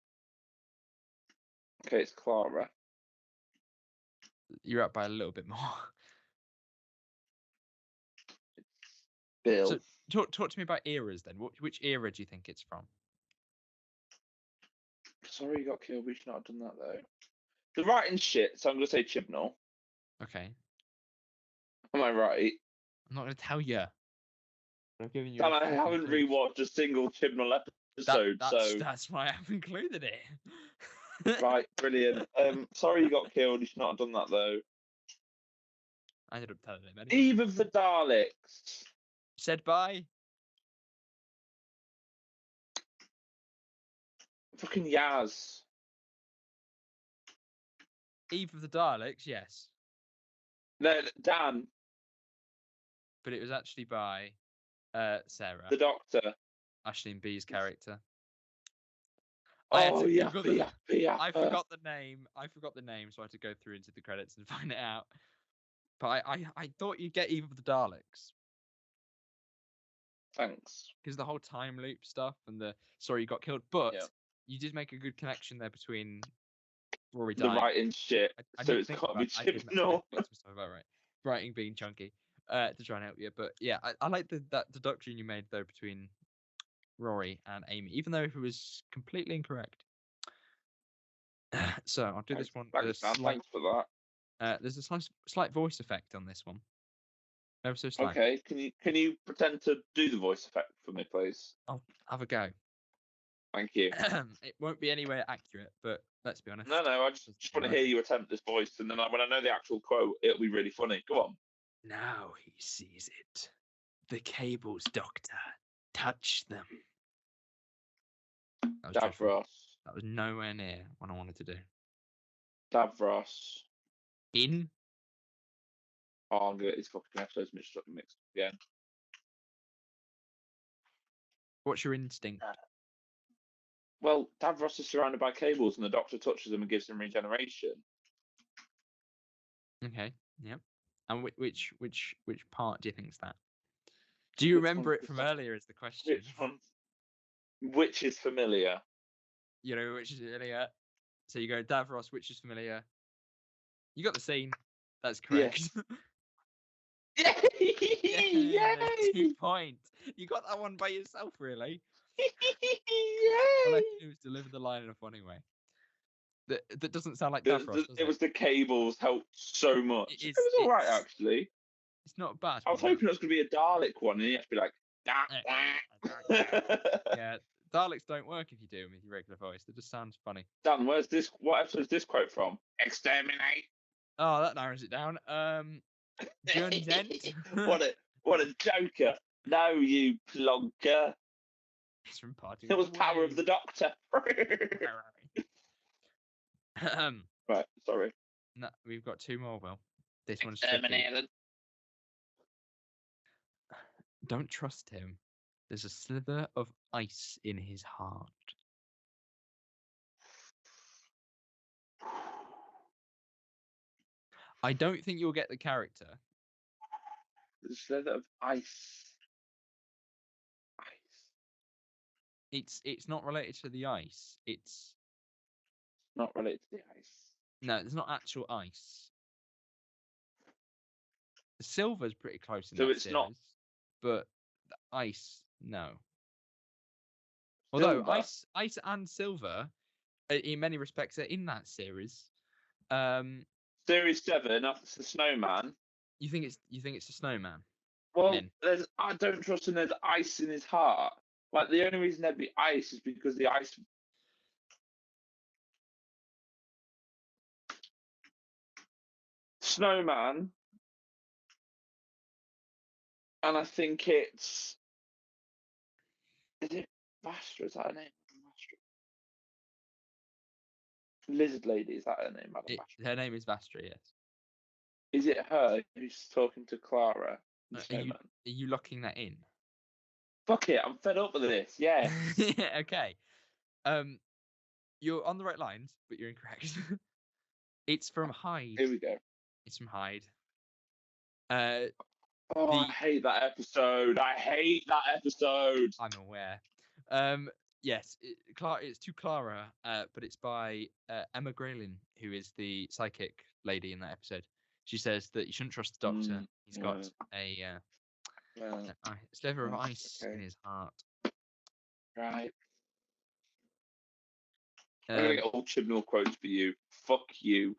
[SPEAKER 2] Okay, it's Clara.
[SPEAKER 1] You're out by a little bit more.
[SPEAKER 2] Bill.
[SPEAKER 1] So, talk to me about eras then. Which era do you think it's from?
[SPEAKER 2] Sorry you got killed. We should not have done that though. The writing's shit, so I'm gonna say Chibnall.
[SPEAKER 1] Okay,
[SPEAKER 2] Am I right?
[SPEAKER 1] I'm not going to tell you. I'm giving you.
[SPEAKER 2] Dan,
[SPEAKER 1] a
[SPEAKER 2] I
[SPEAKER 1] fucking
[SPEAKER 2] haven't
[SPEAKER 1] clue.
[SPEAKER 2] rewatched a single Chibnall episode, so
[SPEAKER 1] That's why I've included it.
[SPEAKER 2] right, brilliant. Sorry you got killed. You should not have done that though.
[SPEAKER 1] I ended up telling him anyway.
[SPEAKER 2] Eve of the Daleks.
[SPEAKER 1] Said by.
[SPEAKER 2] Fucking Yaz.
[SPEAKER 1] Eve of the Daleks, yes,
[SPEAKER 2] No, Dan,
[SPEAKER 1] but it was actually by Sarah,
[SPEAKER 2] the Doctor.
[SPEAKER 1] Aisling B's character.
[SPEAKER 2] Oh yeah,
[SPEAKER 1] I forgot the name. So I had to go through into the credits and find it out. But I thought you'd get Eve of the Daleks
[SPEAKER 2] Thanks.
[SPEAKER 1] because the whole time loop stuff and the sorry you got killed. But
[SPEAKER 2] Yeah.
[SPEAKER 1] you did make a good connection there between Rory
[SPEAKER 2] The
[SPEAKER 1] dying.
[SPEAKER 2] writing shit.
[SPEAKER 1] I
[SPEAKER 2] So
[SPEAKER 1] didn't
[SPEAKER 2] it's
[SPEAKER 1] think
[SPEAKER 2] got to
[SPEAKER 1] about-
[SPEAKER 2] be
[SPEAKER 1] I did make
[SPEAKER 2] Chibnall.
[SPEAKER 1] some stuff about writing being chunky to try and help you. But yeah, I like that deduction you made though between Rory and Amy, even though it was completely incorrect. So I'll do this one.
[SPEAKER 2] Thanks, Dan. Thanks for that.
[SPEAKER 1] There's a slight voice effect on this one. Ever so slight.
[SPEAKER 2] Okay, can you pretend to do the voice effect for me, please?
[SPEAKER 1] I'll have a go.
[SPEAKER 2] Thank you.
[SPEAKER 1] It won't be anywhere accurate, but let's be honest.
[SPEAKER 2] No, I just want to hear you attempt this voice, and then when I know the actual quote, it'll be really funny. Go on.
[SPEAKER 1] Now he sees it. The cables, Doctor. Touch them. That was dreadful.
[SPEAKER 2] Davros.
[SPEAKER 1] That was nowhere near what I wanted to do.
[SPEAKER 2] Davros.
[SPEAKER 1] In?
[SPEAKER 2] Oh, I'm gonna get these fucking episodes mixed up again.
[SPEAKER 1] What's your instinct?
[SPEAKER 2] Well, Davros is surrounded by cables, and the Doctor touches them and gives him regeneration.
[SPEAKER 1] Okay. Yep. And which part do you think is that? Do you remember it from earlier? Is the question.
[SPEAKER 2] Which one? Which is familiar?
[SPEAKER 1] You know which is familiar. So you go Davros, which is familiar. You got the scene. That's correct.
[SPEAKER 2] Yay!
[SPEAKER 1] Yay! 2 points. You got that one by yourself, really. All I had to do was deliver the line in a funny way. That doesn't sound like Davros, does it?
[SPEAKER 2] It was the cables helped so much.
[SPEAKER 1] It
[SPEAKER 2] It was all right, actually.
[SPEAKER 1] It's not bad.
[SPEAKER 2] I was hoping it was going to be a Dalek one, and you have to be like,
[SPEAKER 1] Yeah, Daleks don't work if you do them with your regular voice. They just sounds funny.
[SPEAKER 2] Dan, where's this? What episode is this quote from? Exterminate.
[SPEAKER 1] Oh, that narrows it down. Journey's End.
[SPEAKER 2] what a joker! No, you plonker.
[SPEAKER 1] It's from Party.
[SPEAKER 2] It was Power of the Doctor. Right, sorry.
[SPEAKER 1] No, we've got 2 more. Will this one's tricky.
[SPEAKER 2] Exterminated.
[SPEAKER 1] Don't trust him. There's a slither of ice in his heart. I don't think you'll get the character.
[SPEAKER 2] The slither of ice.
[SPEAKER 1] It's not related to the ice. It's
[SPEAKER 2] Not related to the ice.
[SPEAKER 1] no, there's not actual ice. The silver's pretty close in
[SPEAKER 2] So
[SPEAKER 1] that
[SPEAKER 2] it's not-
[SPEAKER 1] series, but the ice, no. Although
[SPEAKER 2] Silver?
[SPEAKER 1] ice and silver, in many respects, are in that series.
[SPEAKER 2] Series 7, that's the snowman.
[SPEAKER 1] You think it's a snowman?
[SPEAKER 2] Well,
[SPEAKER 1] Min.
[SPEAKER 2] I don't trust him. There's ice in his heart. Like, the only reason there'd be ice is because the ice. Snowman. And I think it's Is it Vastra? Is that her name? Vastra. Lizard Lady, is that her name, Madam Vastra?
[SPEAKER 1] Her name is Vastra, yes.
[SPEAKER 2] Is it her who's talking to Clara?
[SPEAKER 1] Are you locking that in?
[SPEAKER 2] Fuck it, I'm fed up with this. Yeah.
[SPEAKER 1] Yeah, okay. You're on the right lines, but you're incorrect. It's from Hyde.
[SPEAKER 2] Here we go.
[SPEAKER 1] It's from Hyde.
[SPEAKER 2] I hate that episode. I hate that episode.
[SPEAKER 1] I'm aware. Yes, it's to Clara, but it's by Emma Grayling, who is the psychic lady in that episode. She says that you shouldn't trust the Doctor. He's got a sliver of ice in his heart.
[SPEAKER 2] Right. I'm going to get all Chibnall quotes for you. Fuck you.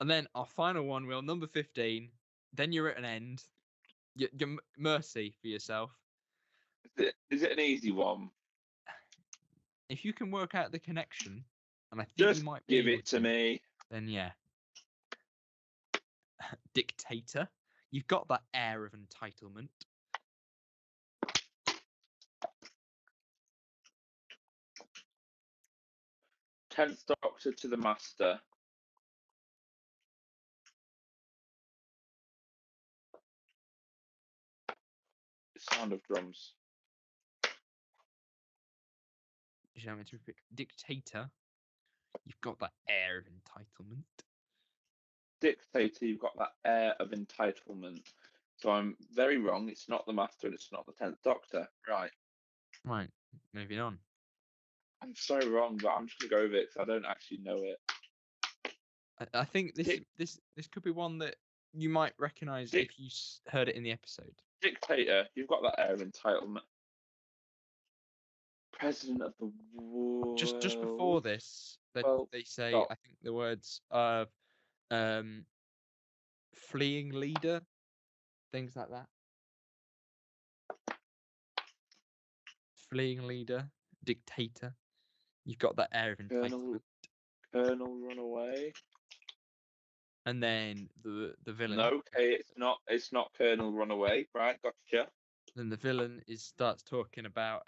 [SPEAKER 1] And then our final one, Will, number 15. Then you're at an end. Your mercy for yourself.
[SPEAKER 2] Is it an easy one?
[SPEAKER 1] If you can work out the connection, and I think
[SPEAKER 2] just
[SPEAKER 1] you might be
[SPEAKER 2] give it to me.
[SPEAKER 1] Then yeah. Dictator. You've got that air of entitlement.
[SPEAKER 2] 10th Doctor to the Master. Sound of drums.
[SPEAKER 1] You want me to repeat? Dictator. You've got that air of entitlement.
[SPEAKER 2] Dictator, you've got that air of entitlement. So I'm very wrong. It's not the Master and it's not the 10th Doctor. Right.
[SPEAKER 1] Right. Moving on.
[SPEAKER 2] I'm so wrong, but I'm just going to go with it because I don't actually know it.
[SPEAKER 1] I think this could be one that you might recognise if you heard it in the episode.
[SPEAKER 2] Dictator, you've got that air of entitlement. President of the world.
[SPEAKER 1] Just before this, they say,
[SPEAKER 2] stop.
[SPEAKER 1] I think the words of fleeing leader, things like that. Fleeing leader, dictator. You've got that air of entitlement.
[SPEAKER 2] Colonel Runaway.
[SPEAKER 1] And then the villain.
[SPEAKER 2] No, okay, it's not Colonel Runaway, right? Gotcha.
[SPEAKER 1] Then the villain starts talking about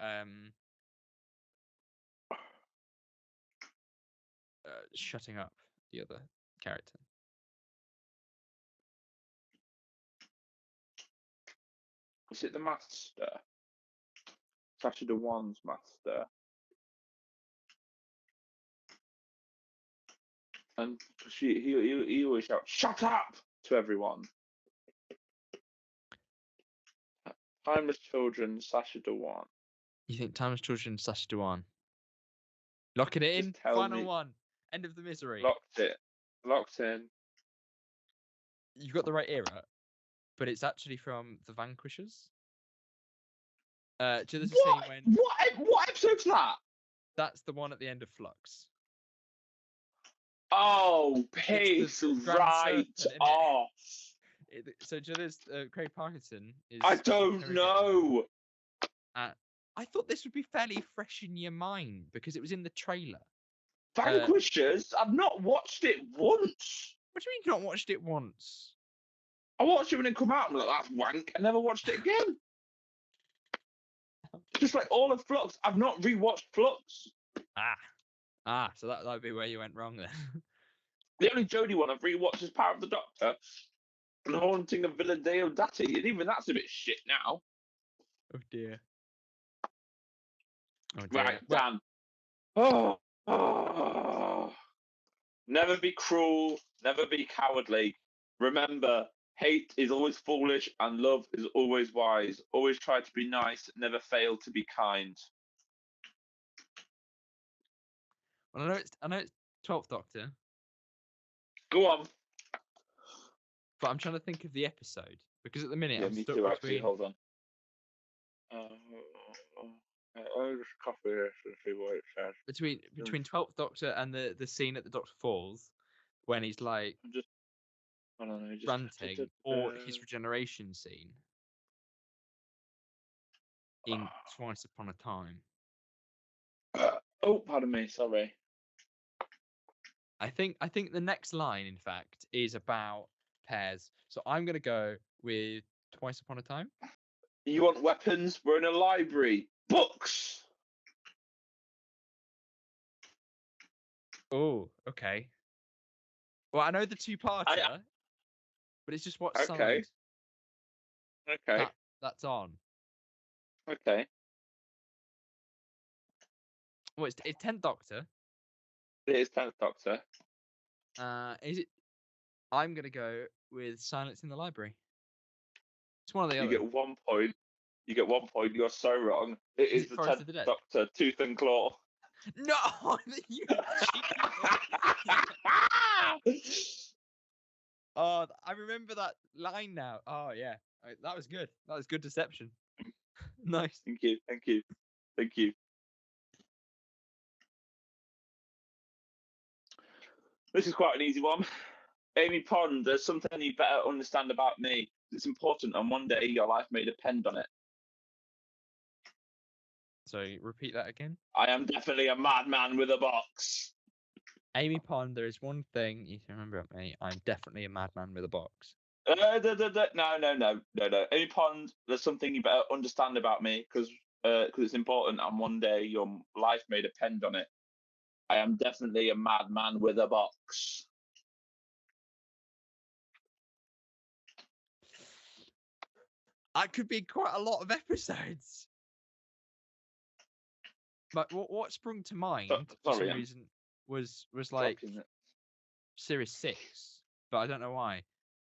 [SPEAKER 1] shutting up the other character.
[SPEAKER 2] Is it the Master? Sacha Dhawan's Master. And he always shouts, "Shut up!" to everyone. Timeless Children, Sacha Dhawan.
[SPEAKER 1] You think Timeless Children, Sacha Dhawan? Locking it in. Final one. End of the misery.
[SPEAKER 2] Locked in.
[SPEAKER 1] You've got the right era, but it's actually from The Vanquishers. There's a scene when
[SPEAKER 2] what episode's that?
[SPEAKER 1] That's the one at the end of Flux.
[SPEAKER 2] Oh, piss right off.
[SPEAKER 1] So there's Craig Parkinson is.
[SPEAKER 2] I don't know.
[SPEAKER 1] I thought this would be fairly fresh in your mind because it was in the trailer.
[SPEAKER 2] Vanquishers? I've not watched it once.
[SPEAKER 1] What do you mean you've not watched it once?
[SPEAKER 2] I watched it when it came out. I'm like, that's wank. I never watched it again. Just like all of Flux. I've not rewatched Flux.
[SPEAKER 1] So that would be where you went wrong then.
[SPEAKER 2] The only Jodie one I've rewatched is Power of the Doctor and The Haunting of Villa Deodati, and even that's a bit shit now.
[SPEAKER 1] Oh dear.
[SPEAKER 2] Right, Dan. Oh. Never be cruel, never be cowardly. Remember, hate is always foolish and love is always wise. Always try to be nice, never fail to be kind.
[SPEAKER 1] Well, I know it's 12th Doctor.
[SPEAKER 2] Go on.
[SPEAKER 1] But I'm trying to think of the episode because at the minute I'm
[SPEAKER 2] me
[SPEAKER 1] stuck
[SPEAKER 2] too,
[SPEAKER 1] between.
[SPEAKER 2] Actually, hold on. I'll just copy this and see what it says.
[SPEAKER 1] Between 12th Doctor and the scene at the Doctor Falls when he's like ranting, or his regeneration scene in Twice Upon a Time.
[SPEAKER 2] Pardon me, sorry.
[SPEAKER 1] I think the next line, in fact, is about pairs. So I'm going to go with Twice Upon a Time.
[SPEAKER 2] You want weapons? We're in a library. Books.
[SPEAKER 1] Oh, okay. Well, I know the two-parter, but it's just what
[SPEAKER 2] Okay.
[SPEAKER 1] side
[SPEAKER 2] Okay.
[SPEAKER 1] that's on.
[SPEAKER 2] Okay.
[SPEAKER 1] Well, it's 10th Doctor.
[SPEAKER 2] It is 10th Doctor.
[SPEAKER 1] Is it? I'm gonna go with Silence in the Library. It's one of the
[SPEAKER 2] You
[SPEAKER 1] other.
[SPEAKER 2] get 1 point. You get 1 point. You're so wrong. It
[SPEAKER 1] Is
[SPEAKER 2] is
[SPEAKER 1] it
[SPEAKER 2] the
[SPEAKER 1] Forest
[SPEAKER 2] 10th
[SPEAKER 1] of the Dead?
[SPEAKER 2] Doctor, Tooth and Claw.
[SPEAKER 1] No, you cheated. Oh, I remember that line now. Oh yeah, that was good. That was good deception. Nice.
[SPEAKER 2] Thank you. Thank you. Thank you. This is quite an easy one. Amy Pond, there's something you better understand about me. It's important, and one day your life may depend on it.
[SPEAKER 1] So repeat that again.
[SPEAKER 2] I am definitely a madman with a box.
[SPEAKER 1] Amy Pond, there is one thing you can remember about me. I'm definitely a madman with a box.
[SPEAKER 2] No. Amy Pond, there's something you better understand about me because it's important, and one day your life may depend on it. I am definitely a madman with a box.
[SPEAKER 1] That could be quite a lot of episodes. But what sprung to mind for some reason was like Series 6, but I don't know why.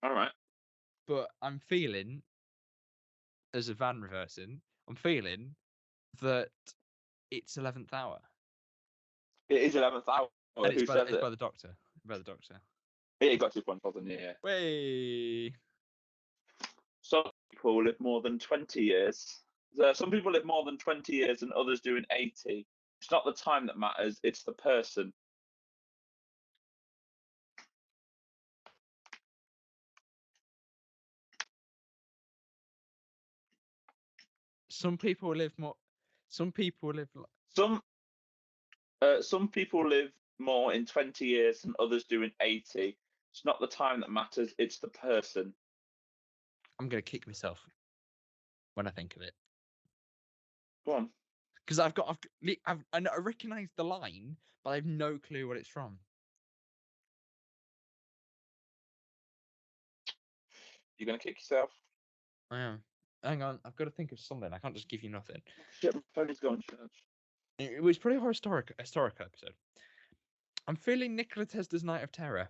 [SPEAKER 2] All right.
[SPEAKER 1] But I'm feeling, as a van reversing, I'm feeling that it's 11th Hour.
[SPEAKER 2] It is 11th Hour.
[SPEAKER 1] And
[SPEAKER 2] Who says it?
[SPEAKER 1] by the Doctor. By the Doctor.
[SPEAKER 2] Yeah, you got 2 points, wasn't it? Yeah.
[SPEAKER 1] Way.
[SPEAKER 2] Some people live more than 20 years. Some people live more than 20 years and others do in 80. It's not the time that matters, it's the person.
[SPEAKER 1] Some people live more. Some people live.
[SPEAKER 2] Some people live more in 20 years and others do in 80. It's not the time that matters, it's the person.
[SPEAKER 1] I'm gonna kick myself when I think of it.
[SPEAKER 2] Go on.
[SPEAKER 1] Because I recognise the line, but I have no clue what it's from.
[SPEAKER 2] You're gonna kick yourself?
[SPEAKER 1] I am. Hang on, I've got to think of something. I can't just give you nothing.
[SPEAKER 2] Shit, my phone is going charge.
[SPEAKER 1] It was pretty historic episode. I'm feeling Nikola Tesla's Night of Terror.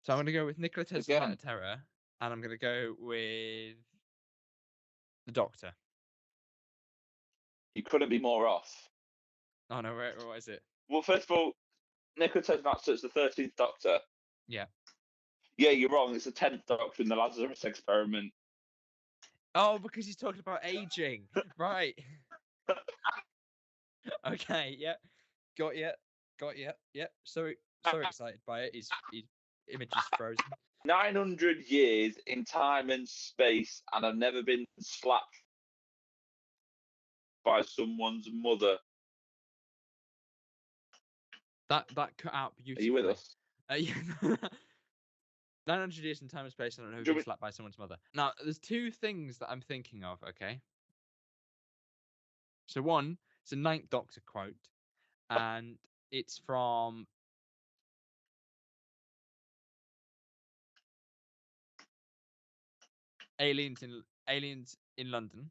[SPEAKER 1] So I'm going to go with Nikola Tesla's Night of Terror, and I'm going to go with the Doctor.
[SPEAKER 2] You couldn't be more off.
[SPEAKER 1] Oh no, what is it?
[SPEAKER 2] Well, first of all, Nikola Tesla, it's the 13th Doctor.
[SPEAKER 1] Yeah.
[SPEAKER 2] Yeah, you're wrong. It's the 10th Doctor in the Lazarus Experiment.
[SPEAKER 1] Oh, because he's talking about aging. Right. Okay, yeah. Got you. Yep. So excited by it. His image is frozen.
[SPEAKER 2] 900 years in time and space, and I've never been slapped by someone's mother.
[SPEAKER 1] That cut out beautifully.
[SPEAKER 2] Are you with us?
[SPEAKER 1] Yeah. 900 years in time and space, and I've never been slapped by someone's mother. Now, there's two things that I'm thinking of, okay? So one, it's a Ninth Doctor quote, and it's from Aliens in London,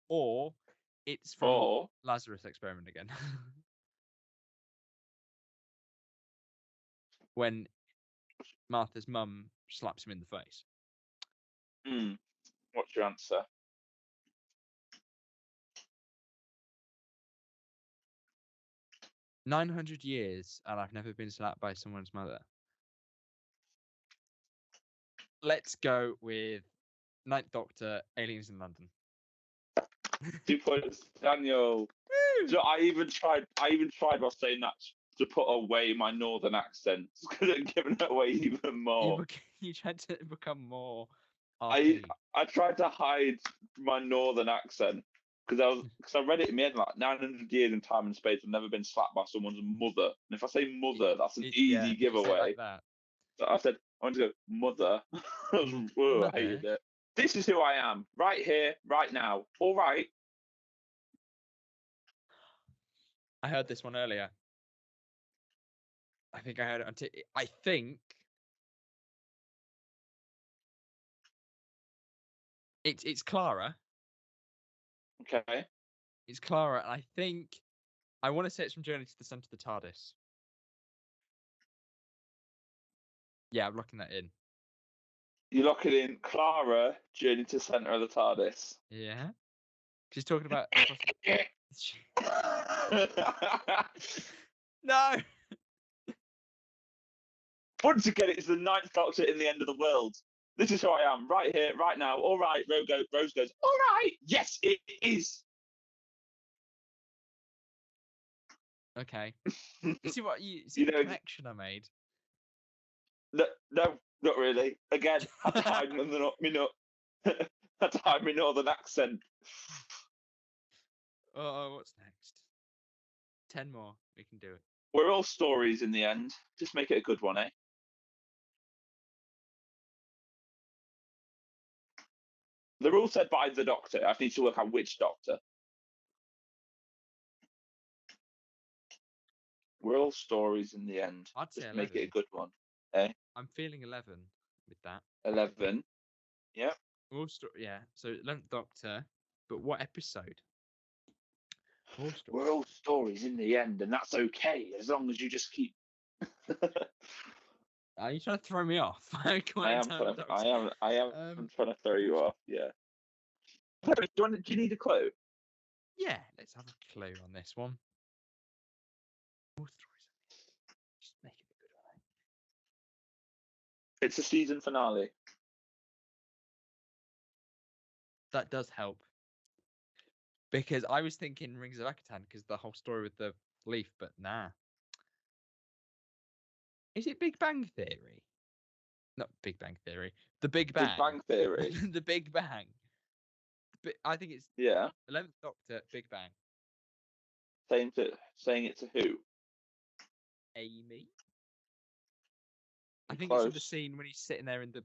[SPEAKER 1] or it's from Lazarus Experiment again. When Martha's mum slaps him in the face.
[SPEAKER 2] What's your answer?
[SPEAKER 1] "900 years, and I've never been slapped by someone's mother." Let's go with Ninth Doctor, Aliens in London.
[SPEAKER 2] 2 points, Daniel. So I even tried while saying that to put away my northern accent because it given it away even more.
[SPEAKER 1] You tried to become more.
[SPEAKER 2] I tried to hide my northern accent because I read it in my head like 900 years in time and space. I've never been slapped by someone's mother, and if I say mother, that's an easy giveaway.
[SPEAKER 1] Like that.
[SPEAKER 2] So I said I want to go mother. I hated it. This is who I am, right here, right now. All right.
[SPEAKER 1] I heard this one earlier. I think I heard it on I think it's Clara.
[SPEAKER 2] Okay.
[SPEAKER 1] It's Clara, and I think I want to say it's from Journey to the Centre of the TARDIS. Yeah, I'm locking that in.
[SPEAKER 2] You lock it in. Clara, Journey to Centre of the TARDIS.
[SPEAKER 1] Yeah. She's talking about. No.
[SPEAKER 2] Once again, it's the Ninth Doctor in the End of the World. This is who I am, right here, right now. All right, Rose goes, all right. Yes, it is.
[SPEAKER 1] Okay. See what you
[SPEAKER 2] You
[SPEAKER 1] the
[SPEAKER 2] know,
[SPEAKER 1] connection I made.
[SPEAKER 2] No, not really. Again, had to hide me had to hide my northern accent.
[SPEAKER 1] Oh, what's next? 10 more. We can do it.
[SPEAKER 2] We're all stories in the end. Just make it a good one, eh? They're all said by the Doctor. I need to work out which Doctor. We're all stories in the end.
[SPEAKER 1] I'd say
[SPEAKER 2] Just
[SPEAKER 1] 11.
[SPEAKER 2] make it a good one, eh?
[SPEAKER 1] I'm feeling 11 with that.
[SPEAKER 2] 11. Yeah.
[SPEAKER 1] Yeah. So 11th Doctor, but what episode?
[SPEAKER 2] We're all stories in the end, and that's okay as long as you just keep.
[SPEAKER 1] Are you trying to throw me off?
[SPEAKER 2] I am trying to throw you off. Yeah. Do you need a clue?
[SPEAKER 1] Yeah, let's have a clue on this one. All stories. Just make it a good one.
[SPEAKER 2] It's a season finale.
[SPEAKER 1] That does help. Because I was thinking Rings of Akatan because the whole story with the leaf, but nah. Is it Big Bang Theory? Not Big Bang Theory. The Big Bang.
[SPEAKER 2] Big Bang Theory.
[SPEAKER 1] The Big Bang. I think it's 11th Doctor, Big Bang.
[SPEAKER 2] Saying it to who?
[SPEAKER 1] Amy. I think
[SPEAKER 2] Close.
[SPEAKER 1] it's in the scene when he's sitting there in the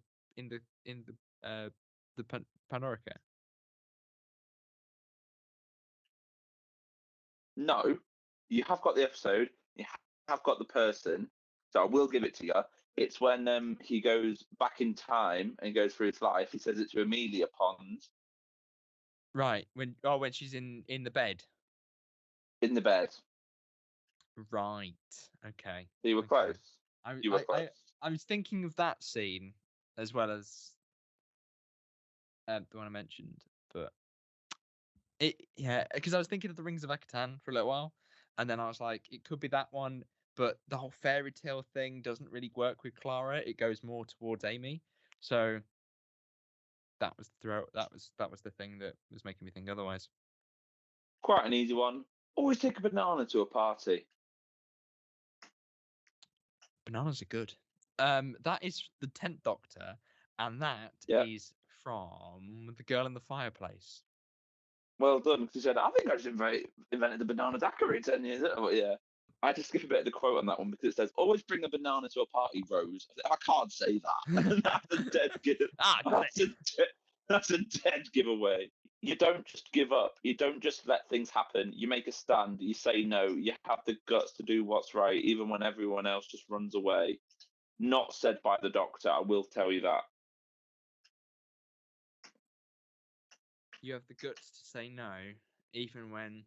[SPEAKER 1] Panorica.
[SPEAKER 2] No, you have got the episode. You have got the person. So I will give it to you. It's when he goes back in time and goes through his life. He says it to Amelia Pond.
[SPEAKER 1] Right. When she's in the bed.
[SPEAKER 2] In the bed.
[SPEAKER 1] Right. Okay.
[SPEAKER 2] You were close.
[SPEAKER 1] You were close. I was thinking of that scene as well as the one I mentioned, but because I was thinking of the Rings of Akatan for a little while, and then I was like, it could be that one, but the whole fairy tale thing doesn't really work with Clara. It goes more towards Amy, so that was the thing that was making me think otherwise.
[SPEAKER 2] Quite an easy one. Always take a banana to a party.
[SPEAKER 1] Bananas are good. That is the 10th Doctor, and that is from The Girl in the Fireplace.
[SPEAKER 2] Well done, because he said, I think I just invented the banana daiquiri 10 years ago. Yeah. I had to skip a bit of the quote on that one because it says, always bring a banana to a party, Rose. I can't say that. That's a dead that's a dead giveaway. You don't just give up. You don't just let things happen. You make a stand. You say no. You have the guts to do what's right, even when everyone else just runs away. Not said by the Doctor, I will tell you that.
[SPEAKER 1] You have the guts to say no, even when...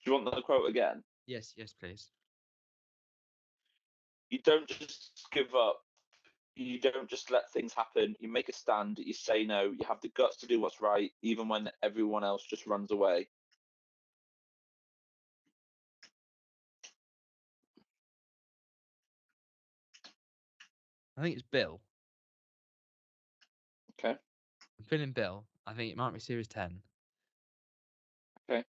[SPEAKER 2] Do you want the quote again?
[SPEAKER 1] Yes, please.
[SPEAKER 2] You don't just give up. You don't just let things happen. You make a stand. You say no. You have the guts to do what's right, even when everyone else just runs away.
[SPEAKER 1] I think it's Bill.
[SPEAKER 2] Okay.
[SPEAKER 1] I'm feeling Bill. I think it might be Series 10.
[SPEAKER 2] Okay.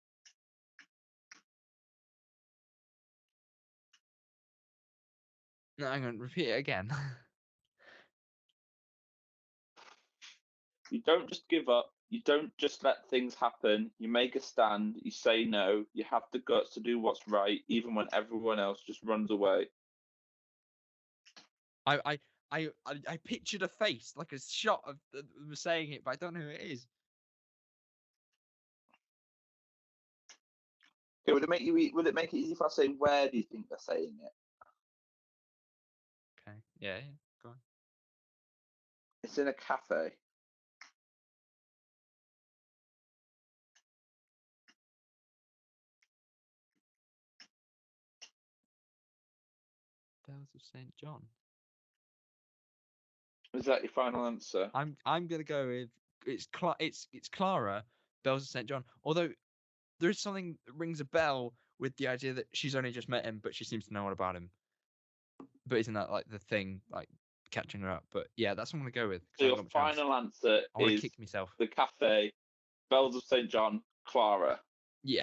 [SPEAKER 1] No, hang on. Repeat it again.
[SPEAKER 2] You don't just give up. You don't just let things happen. You make a stand. You say no. You have the guts to do what's right, even when everyone else just runs away.
[SPEAKER 1] I I pictured a face, like a shot of them saying it, but I don't know who it is.
[SPEAKER 2] Okay, would it make it easy if I say where do you think they're saying it?
[SPEAKER 1] Okay. Yeah. Go on.
[SPEAKER 2] It's in a cafe.
[SPEAKER 1] Bells of St. John.
[SPEAKER 2] Is that your final answer?
[SPEAKER 1] I'm gonna go with it's Clara, Bells of St. John. Although there is something that rings a bell with the idea that she's only just met him, but she seems to know all about him. But isn't that like the thing, like catching her up? But yeah, that's what I'm gonna go with.
[SPEAKER 2] So your final answer
[SPEAKER 1] I want to
[SPEAKER 2] is
[SPEAKER 1] kick myself.
[SPEAKER 2] the cafe, Bells of St. John, Clara.
[SPEAKER 1] Yeah.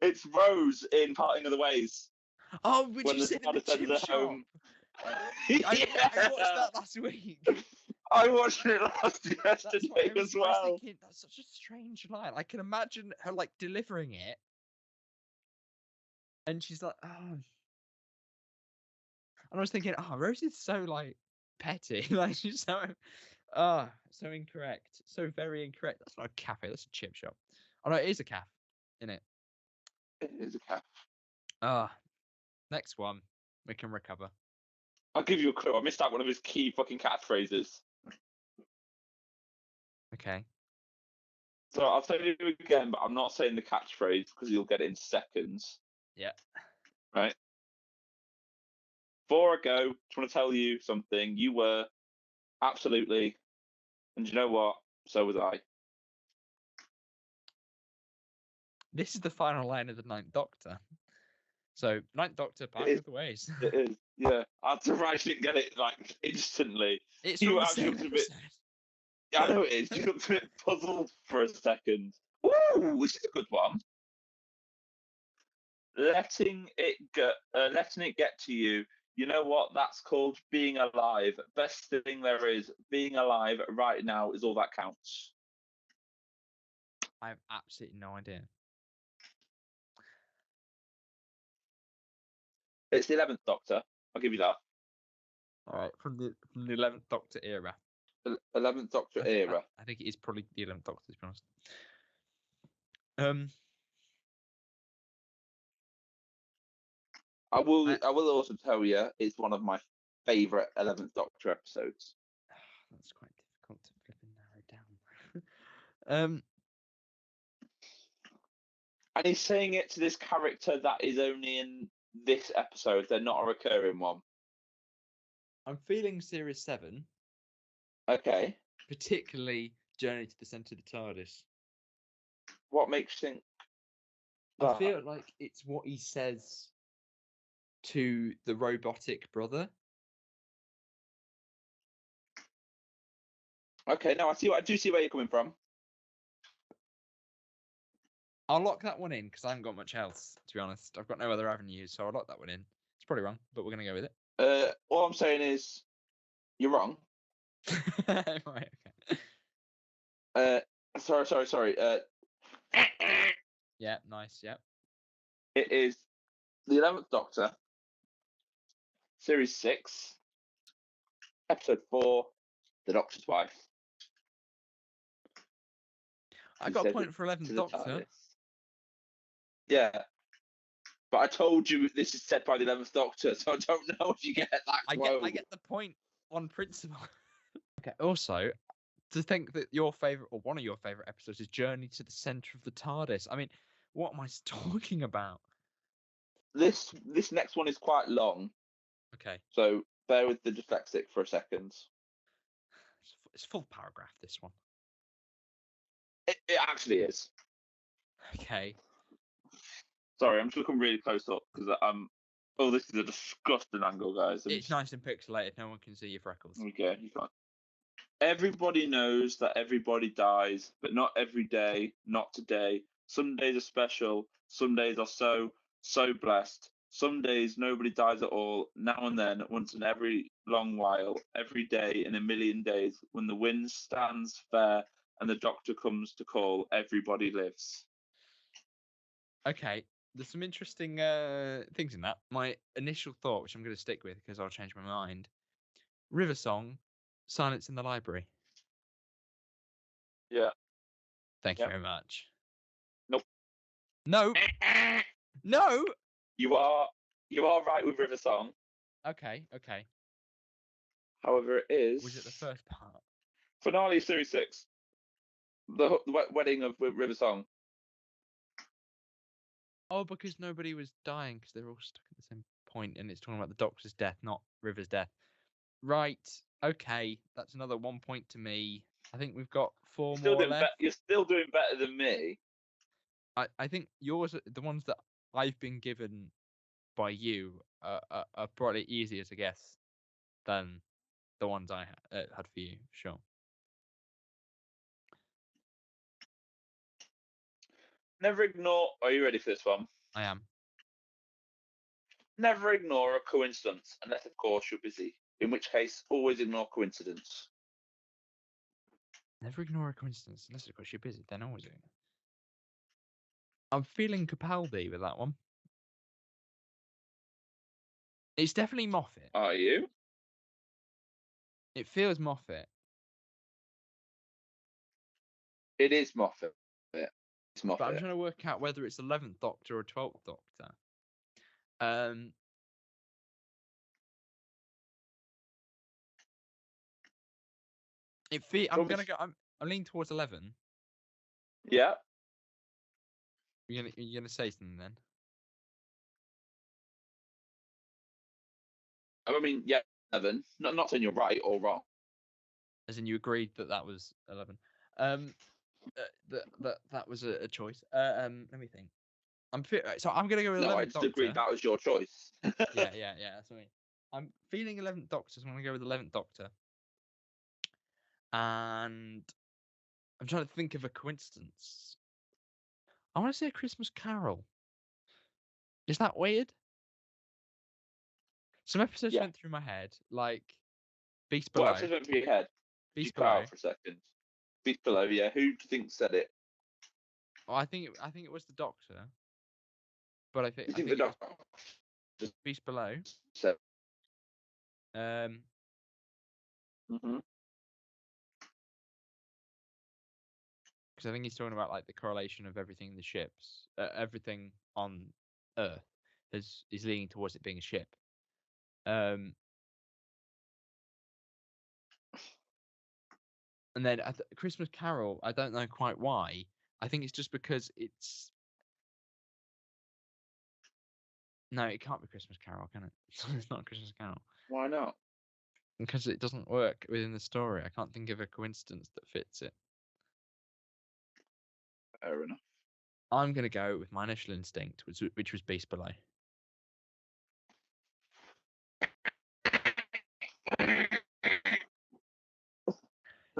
[SPEAKER 2] It's Rose in Parting of the Ways.
[SPEAKER 1] Oh, would
[SPEAKER 2] When
[SPEAKER 1] you
[SPEAKER 2] the
[SPEAKER 1] sit in the
[SPEAKER 2] father sends
[SPEAKER 1] chip
[SPEAKER 2] her
[SPEAKER 1] shop?
[SPEAKER 2] home.
[SPEAKER 1] I watched that last week.
[SPEAKER 2] I watched it
[SPEAKER 1] That's what
[SPEAKER 2] yesterday
[SPEAKER 1] I
[SPEAKER 2] as
[SPEAKER 1] was
[SPEAKER 2] well.
[SPEAKER 1] thinking. That's such a strange line. I can imagine her like delivering it, and she's like, "Oh," and I was thinking, "Oh, Rosie's so like petty. Like she's so, so incorrect, so very incorrect. That's not a cafe. That's a chip shop. Oh no, it is a cafe, isn't it?
[SPEAKER 2] It is a cat.
[SPEAKER 1] Next one, we can recover.
[SPEAKER 2] I'll give you a clue. I missed out one of his key fucking catchphrases.
[SPEAKER 1] Okay.
[SPEAKER 2] So I'll tell you again, but I'm not saying the catchphrase because you'll get it in seconds.
[SPEAKER 1] Yeah.
[SPEAKER 2] Right. Before I go, just want to tell you something. You were absolutely, and you know what? So was I.
[SPEAKER 1] This is the final line of the Ninth Doctor. So Ninth Doctor, Parting of the Ways.
[SPEAKER 2] It is. Yeah. I'm surprised you didn't get it like instantly.
[SPEAKER 1] It's
[SPEAKER 2] You
[SPEAKER 1] from the
[SPEAKER 2] actually
[SPEAKER 1] same
[SPEAKER 2] looked a bit.
[SPEAKER 1] episode.
[SPEAKER 2] Yeah, I know it is. You looked a bit puzzled for a second. Ooh, this is a good one. Letting it get to you. You know what? That's called being alive. Best thing there is. Being alive right now is all that counts.
[SPEAKER 1] I have absolutely no idea.
[SPEAKER 2] It's the 11th Doctor. I'll give you that.
[SPEAKER 1] All right, from the 11th Doctor era.
[SPEAKER 2] 11th Doctor era.
[SPEAKER 1] I think it is probably the 11th Doctor, to be honest.
[SPEAKER 2] I will also tell you it's one of my favourite 11th Doctor episodes.
[SPEAKER 1] That's quite difficult to flip and narrow down.
[SPEAKER 2] And he's saying it to this character that is only in this episode. They're not a recurring one.
[SPEAKER 1] I'm feeling Series 7.
[SPEAKER 2] Okay.
[SPEAKER 1] Particularly Journey to the Centre of the TARDIS.
[SPEAKER 2] What makes you think
[SPEAKER 1] I feel like it's what he says to the robotic brother.
[SPEAKER 2] Okay, no, I do see where you're coming from.
[SPEAKER 1] I'll lock that one in because I haven't got much else, to be honest. I've got no other avenues, so I'll lock that one in. It's probably wrong, but we're going to go with
[SPEAKER 2] it. All I'm saying is you're wrong.
[SPEAKER 1] Right, okay.
[SPEAKER 2] Sorry.
[SPEAKER 1] Yeah, nice, yeah.
[SPEAKER 2] It is the 11th Doctor, Series 6, Episode 4, The Doctor's Wife.
[SPEAKER 1] I got a point for 11th Doctor.
[SPEAKER 2] TARDIS. Yeah. But I told you this is said by the 11th Doctor, so I don't know if you get that quote.
[SPEAKER 1] I get the point on principle. Okay, also, to think that your favourite, or one of your favourite episodes is Journey to the Centre of the TARDIS. I mean, what am I talking about?
[SPEAKER 2] This next one is quite long.
[SPEAKER 1] Okay.
[SPEAKER 2] So bear with the dyslexic for a second.
[SPEAKER 1] It's full paragraph, this one.
[SPEAKER 2] It actually is.
[SPEAKER 1] Okay.
[SPEAKER 2] Sorry, I'm just looking really close up because I'm. Oh, this is a disgusting angle, guys.
[SPEAKER 1] It's nice and pixelated. No one can see your freckles.
[SPEAKER 2] Okay, you can't. Everybody knows that everybody dies, but not every day, not today. Some days are special. Some days are so blessed. Some days nobody dies at all. Now and then, once in every long while, every day in a million days, when the wind stands fair and the doctor comes to call, everybody lives.
[SPEAKER 1] Okay, There's some interesting things in that. My initial thought, which I'm going to stick with because I'll change my mind. River Song, Silence in the Library.
[SPEAKER 2] Yeah.
[SPEAKER 1] Thank you
[SPEAKER 2] Yep.
[SPEAKER 1] very much.
[SPEAKER 2] Nope.
[SPEAKER 1] No. No.
[SPEAKER 2] You are right with River Song.
[SPEAKER 1] Okay.
[SPEAKER 2] However, it is.
[SPEAKER 1] Was it the first part?
[SPEAKER 2] Finale of Series 6. The wedding of River Song.
[SPEAKER 1] Oh, because nobody was dying because they're all stuck at the same point, and it's talking about the Doctor's death, not River's death. Right. Okay. That's another 1 point to me. I think we've got four more left.
[SPEAKER 2] You're still doing better than me.
[SPEAKER 1] I think yours, the ones that I've been given by you, are probably easier to guess than the ones I had for you. Sure.
[SPEAKER 2] Never ignore. Are you ready for this one?
[SPEAKER 1] I am.
[SPEAKER 2] Never ignore a coincidence, unless, of course, you're busy. In which case, always ignore coincidence.
[SPEAKER 1] Never ignore a coincidence unless of course you're busy. Then always doing it. I'm feeling Capaldi with that one. It's definitely Moffat.
[SPEAKER 2] Are you?
[SPEAKER 1] It feels Moffat.
[SPEAKER 2] It is Moffat. It's Moffat.
[SPEAKER 1] But I'm trying to work out whether it's 11th Doctor or 12th Doctor. I'm leaning towards 11.
[SPEAKER 2] Yeah.
[SPEAKER 1] You're gonna say something then?
[SPEAKER 2] I mean, yeah, 11. Not saying you're right or wrong.
[SPEAKER 1] As in, you agreed that was 11. That was a choice. Let me think. So I'm gonna go with 11th
[SPEAKER 2] No, I just
[SPEAKER 1] Doctor.
[SPEAKER 2] agreed that was your choice.
[SPEAKER 1] Yeah. That's what I mean. I'm feeling 11th Doctor, so I'm gonna go with 11th Doctor. And I'm trying to think of a coincidence. I want to say A Christmas Carol. Is that weird? Some episodes went through my head, like Beast Below.
[SPEAKER 2] What episode went through your head?
[SPEAKER 1] Beast
[SPEAKER 2] Below.
[SPEAKER 1] Below.
[SPEAKER 2] For a second. Beast Below, yeah. Who do you think said it?
[SPEAKER 1] Oh, I think it was the Doctor. But I think
[SPEAKER 2] the Doctor
[SPEAKER 1] Beast Below.
[SPEAKER 2] said.
[SPEAKER 1] Mhm. Because I think he's talking about like the correlation of everything in the ships, everything on Earth is leaning towards it being a ship. And then Christmas Carol, I don't know quite why. I think it's just because it's. No, it can't be Christmas Carol, can it? It's not Christmas Carol.
[SPEAKER 2] Why not?
[SPEAKER 1] Because it doesn't work within the story. I can't think of a coincidence that fits it.
[SPEAKER 2] Fair enough.
[SPEAKER 1] I'm going to go with my initial instinct, which was Beast Below.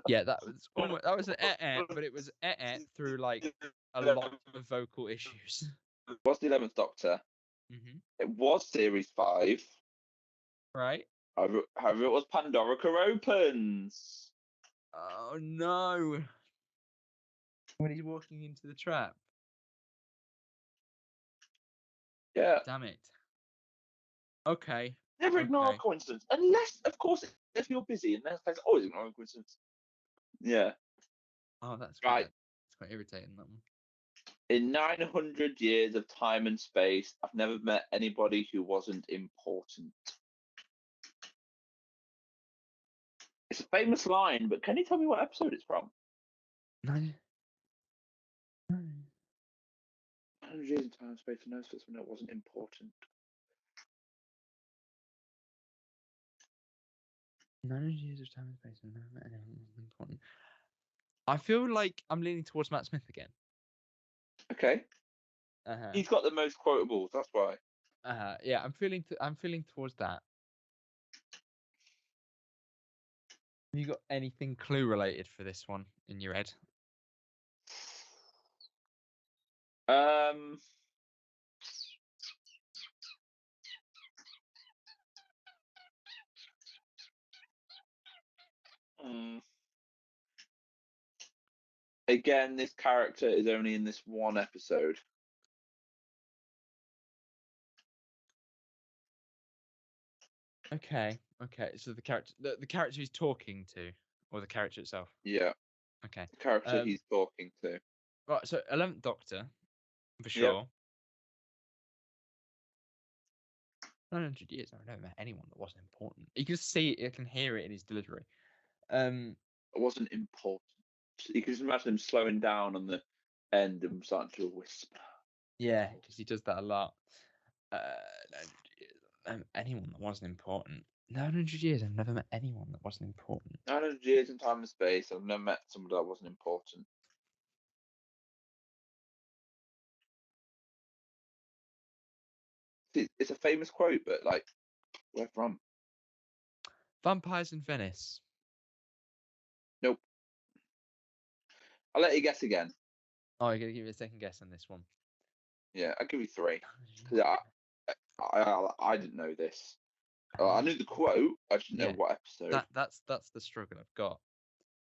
[SPEAKER 1] Yeah, that was an but it was through like a lot of vocal issues.
[SPEAKER 2] It was the 11th Doctor.
[SPEAKER 1] Mm-hmm.
[SPEAKER 2] It was Series 5.
[SPEAKER 1] Right.
[SPEAKER 2] However, it was Pandorica Opens.
[SPEAKER 1] Oh no! When he's walking into the trap.
[SPEAKER 2] Yeah.
[SPEAKER 1] Damn it. Okay.
[SPEAKER 2] Never ignore a coincidence, unless, of course, if you're busy, and there's always ignore a coincidence. Yeah.
[SPEAKER 1] Oh, that's
[SPEAKER 2] right.
[SPEAKER 1] It's quite irritating, that one.
[SPEAKER 2] In 900 years of time and space, I've never met anybody who wasn't important. It's a famous line, but can you tell me what episode it's from?
[SPEAKER 1] 900
[SPEAKER 2] years of time and space, and no such when it wasn't important.
[SPEAKER 1] 900 years of time and space, and never met anyone who wasn't important. I feel like I'm leaning towards Matt Smith again.
[SPEAKER 2] Okay. He's got the most quotables. That's why.
[SPEAKER 1] Yeah, I'm feeling towards that. Have you got anything Clue related for this one in your head?
[SPEAKER 2] Again, this character is only in this one episode.
[SPEAKER 1] Okay. Okay. So the character he's talking to, or the character itself.
[SPEAKER 2] Yeah,
[SPEAKER 1] Okay.
[SPEAKER 2] the character
[SPEAKER 1] Um.
[SPEAKER 2] he's talking to.
[SPEAKER 1] Right. So 11th Doctor, for
[SPEAKER 2] Yep.
[SPEAKER 1] sure. 900 years. I've never met anyone that wasn't important. You can see it. You can hear it in his delivery.
[SPEAKER 2] It wasn't important. You can just imagine him slowing down on the end and starting to whisper.
[SPEAKER 1] Yeah, because he does that a lot. 900 years. I've never met anyone that wasn't important. 900 years. I've never met anyone that wasn't important.
[SPEAKER 2] 900 years in time and space. I've never met somebody that wasn't important. It's a famous quote, but like, where from?
[SPEAKER 1] Vampires in Venice.
[SPEAKER 2] Nope. I'll let you guess again.
[SPEAKER 1] Oh, you're gonna give me a second guess on this one.
[SPEAKER 2] Yeah, I'll give you 3. Because I didn't know this. I knew the quote. I just didn't know
[SPEAKER 1] Yeah.
[SPEAKER 2] what episode.
[SPEAKER 1] That's the struggle I've got.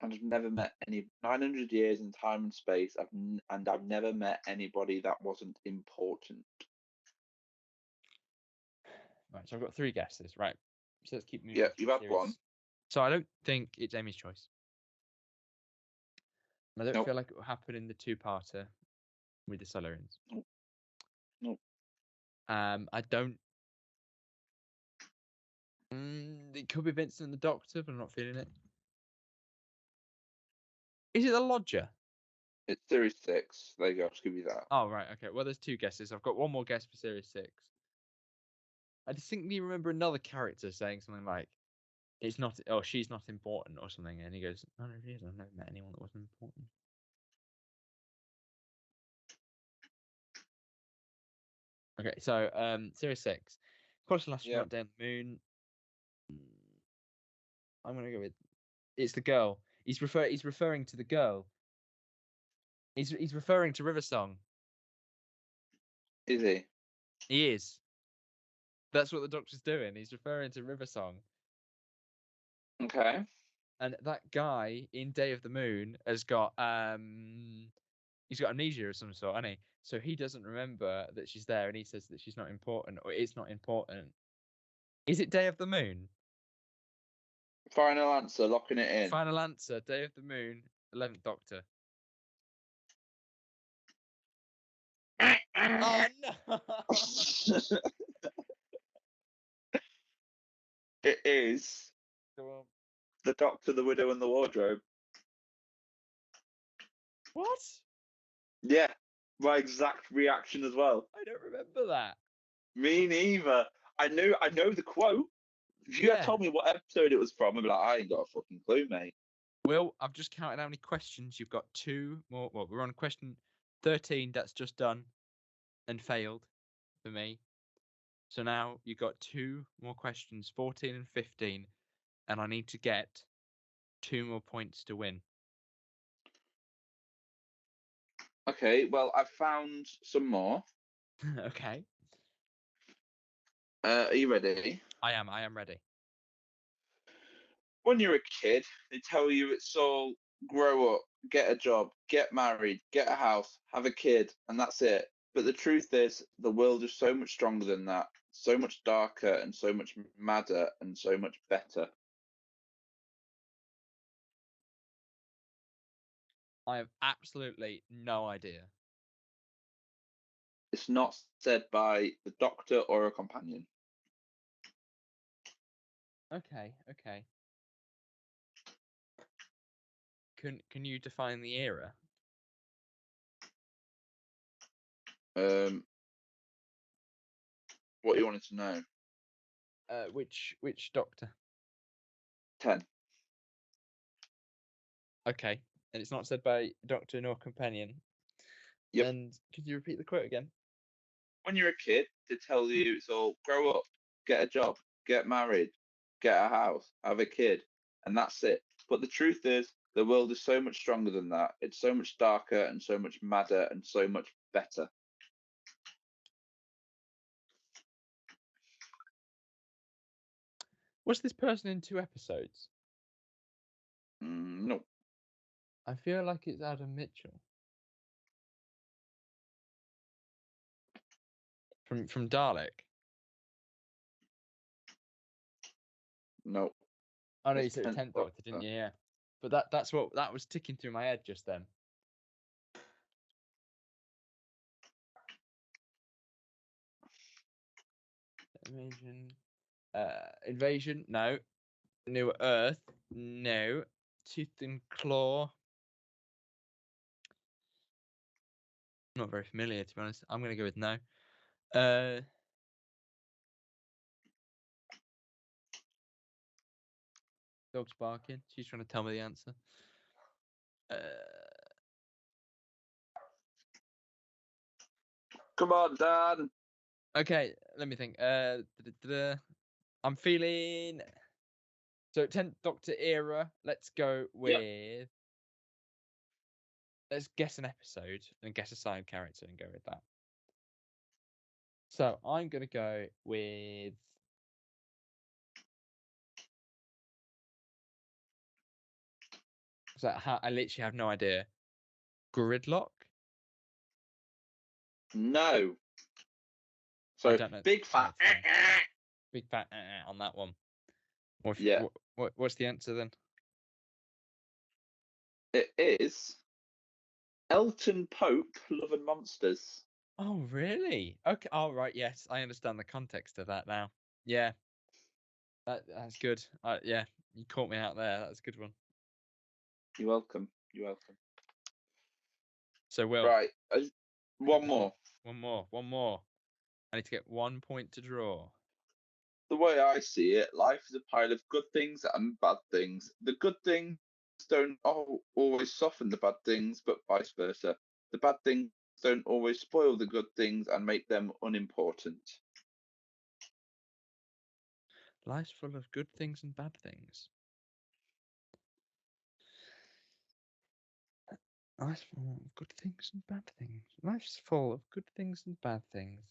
[SPEAKER 2] And I've never met any 900 years in time and space. I've never met anybody that wasn't important.
[SPEAKER 1] Right, so I've got 3 guesses. Right, so let's keep moving.
[SPEAKER 2] Yeah,
[SPEAKER 1] To
[SPEAKER 2] you've
[SPEAKER 1] the
[SPEAKER 2] had
[SPEAKER 1] series.
[SPEAKER 2] one.
[SPEAKER 1] So I don't think it's Amy's choice. I don't
[SPEAKER 2] Nope.
[SPEAKER 1] feel like it will happen in the 2-parter with the Solarians.
[SPEAKER 2] Nope.
[SPEAKER 1] I don't. It could be Vincent and the Doctor, but I'm not feeling it. Is it the Lodger?
[SPEAKER 2] It's series 6. There you go. I'll just give you that.
[SPEAKER 1] Oh right, okay. Well, there's 2 guesses. I've got one more guess for series 6. I distinctly remember another character saying something like, "It's not," or "She's not important," or something, and he goes, "Oh no, she is. I've never met anyone that wasn't important." Okay, so series 6, Quantum
[SPEAKER 2] Yeah.
[SPEAKER 1] Astronaut Day on the Moon. I'm gonna go with it's the girl. He's referring to the girl. He's referring to River Song.
[SPEAKER 2] Is he?
[SPEAKER 1] He is. That's what the Doctor's doing. He's referring to River Song.
[SPEAKER 2] Okay.
[SPEAKER 1] And that guy in Day of the Moon has got he's got amnesia of some sort, hasn't he? So he doesn't remember that she's there, and he says that she's not important, or it's not important. Is it Day of the Moon?
[SPEAKER 2] Final answer. Locking it in.
[SPEAKER 1] Final answer: Day of the Moon, 11th Doctor. Oh no!
[SPEAKER 2] It is the Doctor, the Widow, and the Wardrobe.
[SPEAKER 1] What?
[SPEAKER 2] Yeah, my exact reaction as well.
[SPEAKER 1] I don't remember that.
[SPEAKER 2] Me neither. I know the quote. If you had
[SPEAKER 1] Yeah.
[SPEAKER 2] told me what episode it was from, I'd be like, I ain't got a fucking clue, mate.
[SPEAKER 1] Will, I've just counted how many questions. You've got 2 more. Well, we're on question 13. That's just done and failed for me. So now you've got 2 more questions, 14 and 15, and I need to get 2 more points to win.
[SPEAKER 2] Okay, well, I've found some more.
[SPEAKER 1] Okay.
[SPEAKER 2] Are you ready?
[SPEAKER 1] I am ready.
[SPEAKER 2] When you're a kid, they tell you it's all grow up, get a job, get married, get a house, have a kid, and that's it. But the truth is, the world is so much stronger than that, so much darker, and so much madder, and so much better.
[SPEAKER 1] I have absolutely no idea.
[SPEAKER 2] It's not said by the Doctor or a companion.
[SPEAKER 1] Okay. Can you define the era?
[SPEAKER 2] What you wanted to know?
[SPEAKER 1] Which Doctor?
[SPEAKER 2] 10.
[SPEAKER 1] Okay. And it's not said by Doctor nor companion.
[SPEAKER 2] Yep.
[SPEAKER 1] And could you repeat the quote again?
[SPEAKER 2] When you're a kid, they tell you it's all grow up, get a job, get married, get a house, have a kid, and that's it. But the truth is, the world is so much stronger than that. It's so much darker and so much madder and so much better.
[SPEAKER 1] Was this person in 2 episodes?
[SPEAKER 2] No.
[SPEAKER 1] I feel like it's Adam Mitchell. From Dalek.
[SPEAKER 2] No.
[SPEAKER 1] Oh no, you
[SPEAKER 2] It's
[SPEAKER 1] said
[SPEAKER 2] 10th
[SPEAKER 1] 10th Doctor, didn't you? Yeah. But that's what that was ticking through my head just then. Invasion, no. New Earth, no. Tooth and Claw. Not very familiar, to be honest. I'm gonna go with no. Dog's barking. She's trying to tell me the answer.
[SPEAKER 2] Come on, Dan.
[SPEAKER 1] Okay, let me think. I'm feeling. So 10th Doctor era. Let's go with. Let's guess an episode and guess a side character and go with that. So I'm gonna go with. So I literally have no idea. Gridlock.
[SPEAKER 2] No. So
[SPEAKER 1] I don't know.
[SPEAKER 2] big fat.
[SPEAKER 1] Big fat on that one.
[SPEAKER 2] Yeah.
[SPEAKER 1] What's the answer then?
[SPEAKER 2] It is Elton Pope, Love and Monsters.
[SPEAKER 1] Oh really? Okay. Oh right. Yes, I understand the context of that now. Yeah. That's good. Yeah, you caught me out there. That's a good one.
[SPEAKER 2] You're welcome. You're welcome.
[SPEAKER 1] So Will.
[SPEAKER 2] Right. One more.
[SPEAKER 1] One more. I need to get 1 point to draw.
[SPEAKER 2] The way I see it, life is a pile of good things and bad things. The good things don't always soften the bad things, but vice versa. The bad things don't always spoil the good things and make them unimportant.
[SPEAKER 1] Life's full of good things and bad things. Life's full of good things and bad things. Life's full of good things and bad things.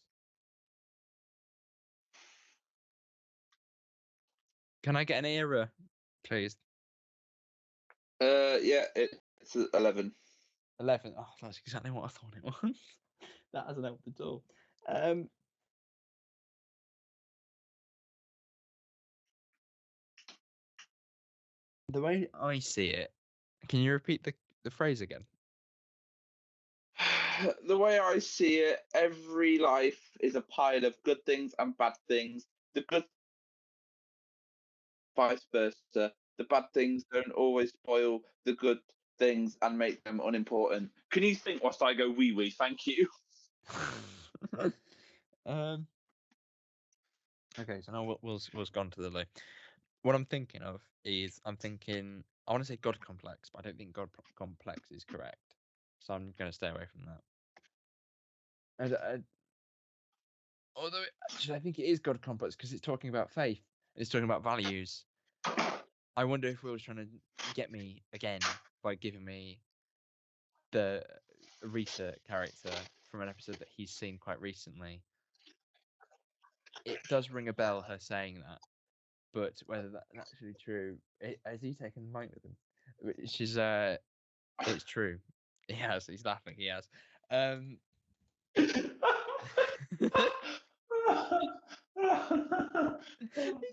[SPEAKER 1] Can I get an era, please?
[SPEAKER 2] Yeah, it's 11.
[SPEAKER 1] 11. Oh, that's exactly what I thought it was. That hasn't helped at all. The way I see it, can you repeat the phrase again?
[SPEAKER 2] The way I see it, every life is a pile of good things and bad things. The good, vice versa. The bad things don't always spoil the good things and make them unimportant. Can you think whilst I go wee wee? Thank you.
[SPEAKER 1] Okay, so now Will's gone to the loo. What I'm thinking of is I want to say God complex, but I don't think God complex is correct. So I'm going to stay away from that. Although actually I think it is God complex because it's talking about faith. It's talking about values. I wonder if Will's trying to get me again by giving me the Rita character from an episode that he's seen quite recently. It does ring a bell, her saying that. But whether that's actually true, has he taken the mic with him? Which is, it's true. He has. He's laughing. He has. He's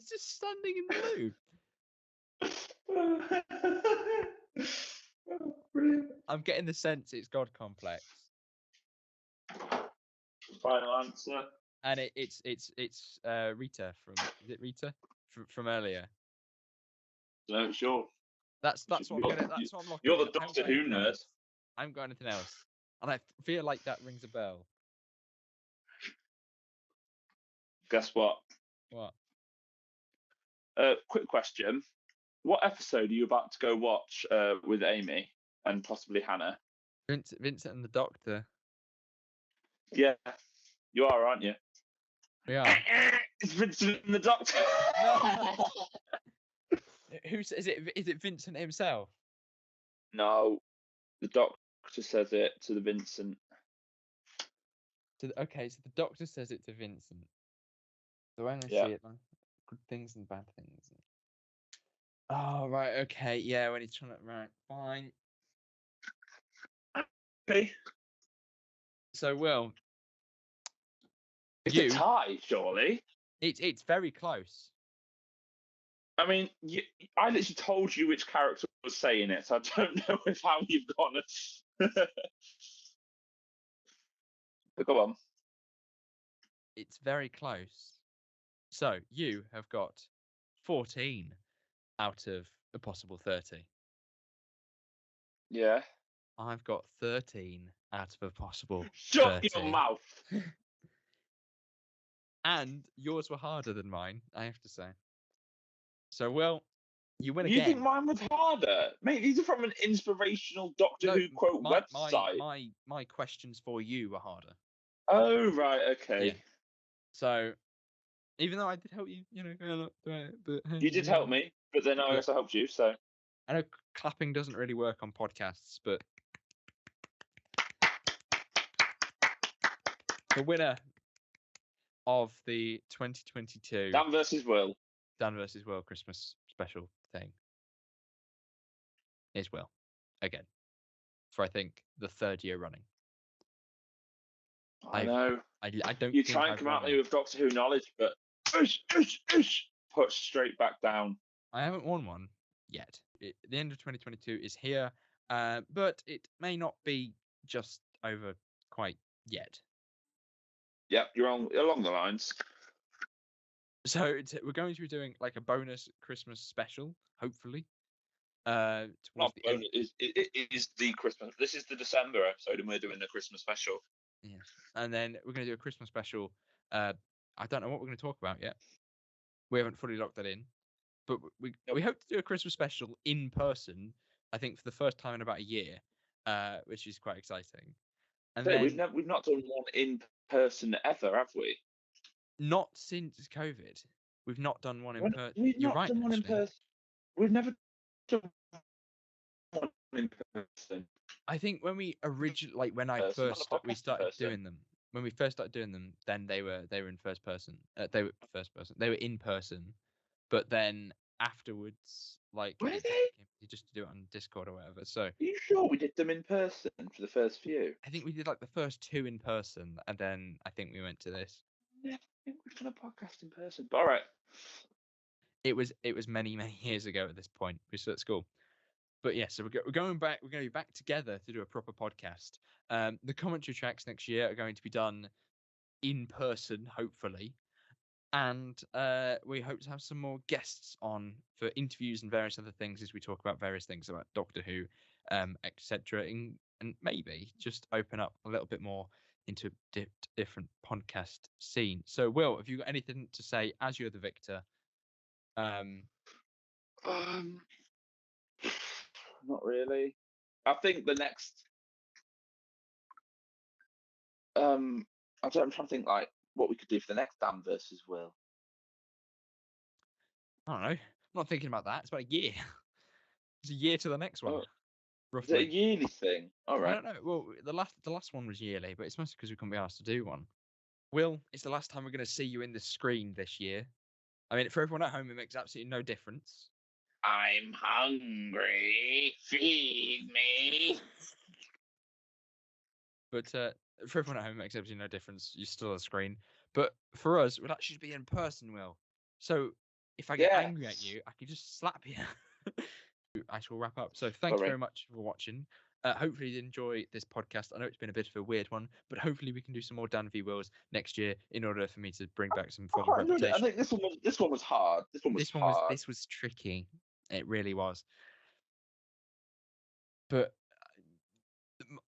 [SPEAKER 1] just standing in the loo.
[SPEAKER 2] Brilliant.
[SPEAKER 1] I'm getting the sense it's God complex.
[SPEAKER 2] Final answer.
[SPEAKER 1] And it's Rita from, is it Rita from earlier?
[SPEAKER 2] No, sure.
[SPEAKER 1] That's what I'm locking.
[SPEAKER 2] You're the
[SPEAKER 1] in.
[SPEAKER 2] Doctor Who nerd.
[SPEAKER 1] I haven't got anything else, and I feel like that rings a bell.
[SPEAKER 2] Guess what?
[SPEAKER 1] What?
[SPEAKER 2] Quick question. What episode are you about to go watch with Amy and possibly Hannah?
[SPEAKER 1] Vincent and the Doctor.
[SPEAKER 2] Yeah, you are, aren't you?
[SPEAKER 1] We are.
[SPEAKER 2] It's Vincent and the Doctor.
[SPEAKER 1] Is it Vincent himself?
[SPEAKER 2] No, the Doctor says it to the Vincent.
[SPEAKER 1] Okay, so the Doctor says it to Vincent. So when I see it, like, good things and bad things. Oh right, okay, yeah. When he's trying to fine.
[SPEAKER 2] Okay.
[SPEAKER 1] So Will,
[SPEAKER 2] it's a tie, surely.
[SPEAKER 1] It's very close.
[SPEAKER 2] I mean, I literally told you which character was saying it, so I don't know how you've gone. But go on.
[SPEAKER 1] It's very close. So you have got 14 out of a possible 30.
[SPEAKER 2] Yeah.
[SPEAKER 1] I've got 13 out of a possible
[SPEAKER 2] Shut
[SPEAKER 1] 30.
[SPEAKER 2] your mouth.
[SPEAKER 1] And yours were harder than mine, I have to say. So, Will, you win
[SPEAKER 2] You
[SPEAKER 1] again.
[SPEAKER 2] think mine was harder? Mate, these are from an inspirational Doctor Who quote website.
[SPEAKER 1] My questions for you were harder.
[SPEAKER 2] Oh, right, okay.
[SPEAKER 1] Yeah. So, even though I did help you, you know, but
[SPEAKER 2] You did help me, but then I also helped you, so.
[SPEAKER 1] I know clapping doesn't really work on podcasts, but the winner of the 2022
[SPEAKER 2] Dan versus Will.
[SPEAKER 1] Dan versus Will Christmas special thing is Will. Again. For, I think, the third year running.
[SPEAKER 2] I know.
[SPEAKER 1] I don't
[SPEAKER 2] You
[SPEAKER 1] think
[SPEAKER 2] try and
[SPEAKER 1] I've
[SPEAKER 2] come
[SPEAKER 1] won
[SPEAKER 2] at me
[SPEAKER 1] one.
[SPEAKER 2] with Doctor Who knowledge, but put straight back down.
[SPEAKER 1] I haven't won one yet. The end of 2022 is here, but it may not be just over quite yet.
[SPEAKER 2] Yep, you're along the lines.
[SPEAKER 1] So we're going to be doing like a bonus Christmas special, hopefully. It
[SPEAKER 2] is the Christmas. This is the December episode, and we're doing the Christmas special.
[SPEAKER 1] Yes, and then we're going to do a Christmas special. I don't know what we're going to talk about yet. We haven't fully locked that in, but we hope to do a Christmas special in person. I think for the first time in about a year, which is quite exciting. And then,
[SPEAKER 2] we've not done one in person ever, have we?
[SPEAKER 1] Not since COVID. We've not done one in person.
[SPEAKER 2] We've not done one in person. We've never done one in person.
[SPEAKER 1] I think when we originally, when I first we started doing them, when we first started doing them, then they were in first person. They were in person, but then afterwards, like,
[SPEAKER 2] were they?
[SPEAKER 1] You just do it on Discord or whatever. So, are
[SPEAKER 2] you sure we did them in person for the first few?
[SPEAKER 1] I think we did like the first two in person, and then I think we went to this.
[SPEAKER 2] Yeah, I think we've done a podcast in person. But all right.
[SPEAKER 1] It was many years ago at this point. We were at school. But yeah, so we're going back. We're going to be back together to do a proper podcast. The commentary tracks next year are going to be done in person, hopefully, and we hope to have some more guests on for interviews and various other things as we talk about various things about Doctor Who, etc. And maybe just open up a little bit more into different podcast scene. So, Will, have you got anything to say as you're the victor?
[SPEAKER 2] Not really. I think the next. I'm trying to think like what we could do for the next Dan versus Will.
[SPEAKER 1] I don't know. I'm not thinking about that. It's about a year. It's a year to the next one. Roughly.
[SPEAKER 2] Is it a yearly thing? All right.
[SPEAKER 1] I don't know. Well, the last one was yearly, but it's mostly because we couldn't be asked to do one. Will, it's the last time we're going to see you in the screen this year. I mean, for everyone at home, it makes absolutely no difference.
[SPEAKER 2] I'm hungry. Feed me.
[SPEAKER 1] But for everyone at home, it makes absolutely no difference. You're still on the screen. But for us, we'll actually be in person, Will. So if I get angry at you, I can just slap you. I shall wrap up. So thank you very much for watching. Hopefully you enjoy this podcast. I know it's been a bit of a weird one, but hopefully we can do some more Dan v Wills next year in order for me to bring back some form of reputation.
[SPEAKER 2] I think this one was hard. This
[SPEAKER 1] was tricky. It really was. But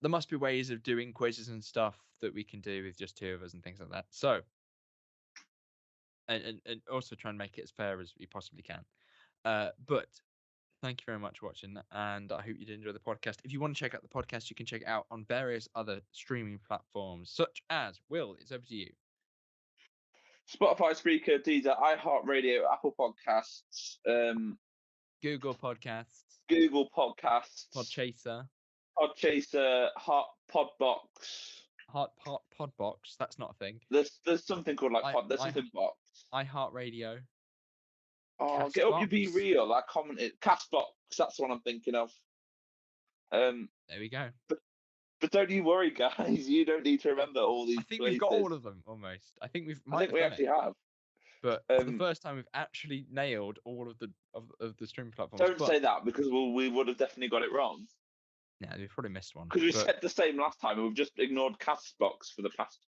[SPEAKER 1] there must be ways of doing quizzes and stuff that we can do with just two of us and things like that. So, and also try and make it as fair as we possibly can. But thank you very much for watching, and I hope you did enjoy the podcast. If you want to check out the podcast, you can check it out on various other streaming platforms, such as, Will, it's over to you.
[SPEAKER 2] Spotify, Spreaker, Deezer, iHeartRadio, Apple Podcasts,
[SPEAKER 1] Google Podcasts,
[SPEAKER 2] Podchaser,
[SPEAKER 1] Podbox. That's not a thing.
[SPEAKER 2] There's something called like there's something box.
[SPEAKER 1] iHeartRadio.
[SPEAKER 2] Oh, Get Up, You Be Real. I commented Castbox. That's the one I'm thinking of.
[SPEAKER 1] There we go.
[SPEAKER 2] But don't you worry, guys. You don't need to remember all these.
[SPEAKER 1] I think we've got all of them almost. I think we actually
[SPEAKER 2] have.
[SPEAKER 1] But for the first time, we've actually nailed all of the streaming platforms.
[SPEAKER 2] Don't say that because we would have definitely got it wrong.
[SPEAKER 1] Yeah, we've probably missed one.
[SPEAKER 2] Because we said the same last time, and we've just ignored Castbox for the past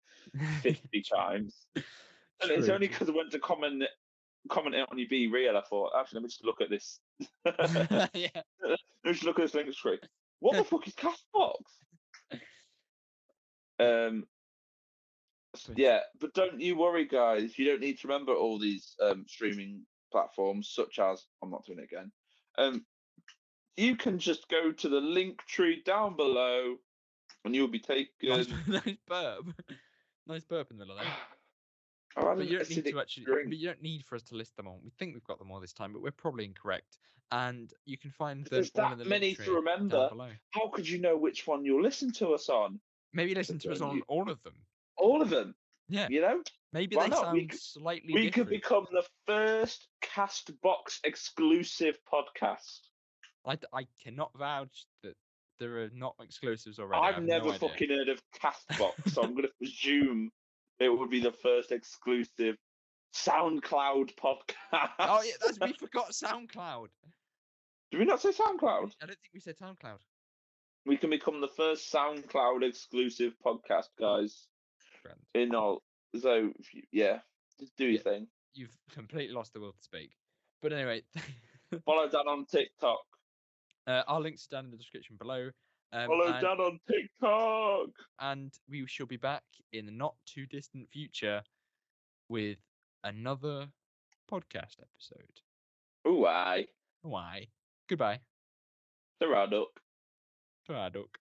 [SPEAKER 2] 50 times. And it's only because I went to comment it on your Be Real, I thought, actually, let me just look at this.
[SPEAKER 1] Yeah.
[SPEAKER 2] Let me just look at this link screen. What the fuck is Castbox? Yeah, but don't you worry, guys. You don't need to remember all these streaming platforms, such as I'm not doing it again. You can just go to the link tree down below, and you'll be taken.
[SPEAKER 1] Nice burp. Nice burp in the middle of that. But you don't need to actually. But you don't need for us to list them all. We think we've got them all this time, but we're probably incorrect. And you can find them all in the link tree
[SPEAKER 2] to remember.
[SPEAKER 1] down below.
[SPEAKER 2] How could you know which one you'll listen to us on?
[SPEAKER 1] Maybe listen to us on all of them.
[SPEAKER 2] All of them.
[SPEAKER 1] Yeah.
[SPEAKER 2] You know.
[SPEAKER 1] Maybe they sound slightly different.
[SPEAKER 2] We could become the first Castbox exclusive podcast.
[SPEAKER 1] I cannot vouch that there are not exclusives already.
[SPEAKER 2] I've never fucking heard of Castbox, so I'm going to presume it would be the first exclusive SoundCloud podcast.
[SPEAKER 1] Oh yeah, we forgot SoundCloud.
[SPEAKER 2] Did we not say SoundCloud?
[SPEAKER 1] I don't think we said SoundCloud.
[SPEAKER 2] We can become the first SoundCloud exclusive podcast, guys. So yeah, just do your thing.
[SPEAKER 1] You've completely lost the will to speak. But anyway,
[SPEAKER 2] follow Dan on TikTok.
[SPEAKER 1] Our links are down in the description below.
[SPEAKER 2] Follow Dan on TikTok.
[SPEAKER 1] And we shall be back in the not too distant future with another podcast episode.
[SPEAKER 2] Ooh, aye.
[SPEAKER 1] Why? Goodbye.
[SPEAKER 2] Ta-ra, duck.
[SPEAKER 1] Ta-ra, duck.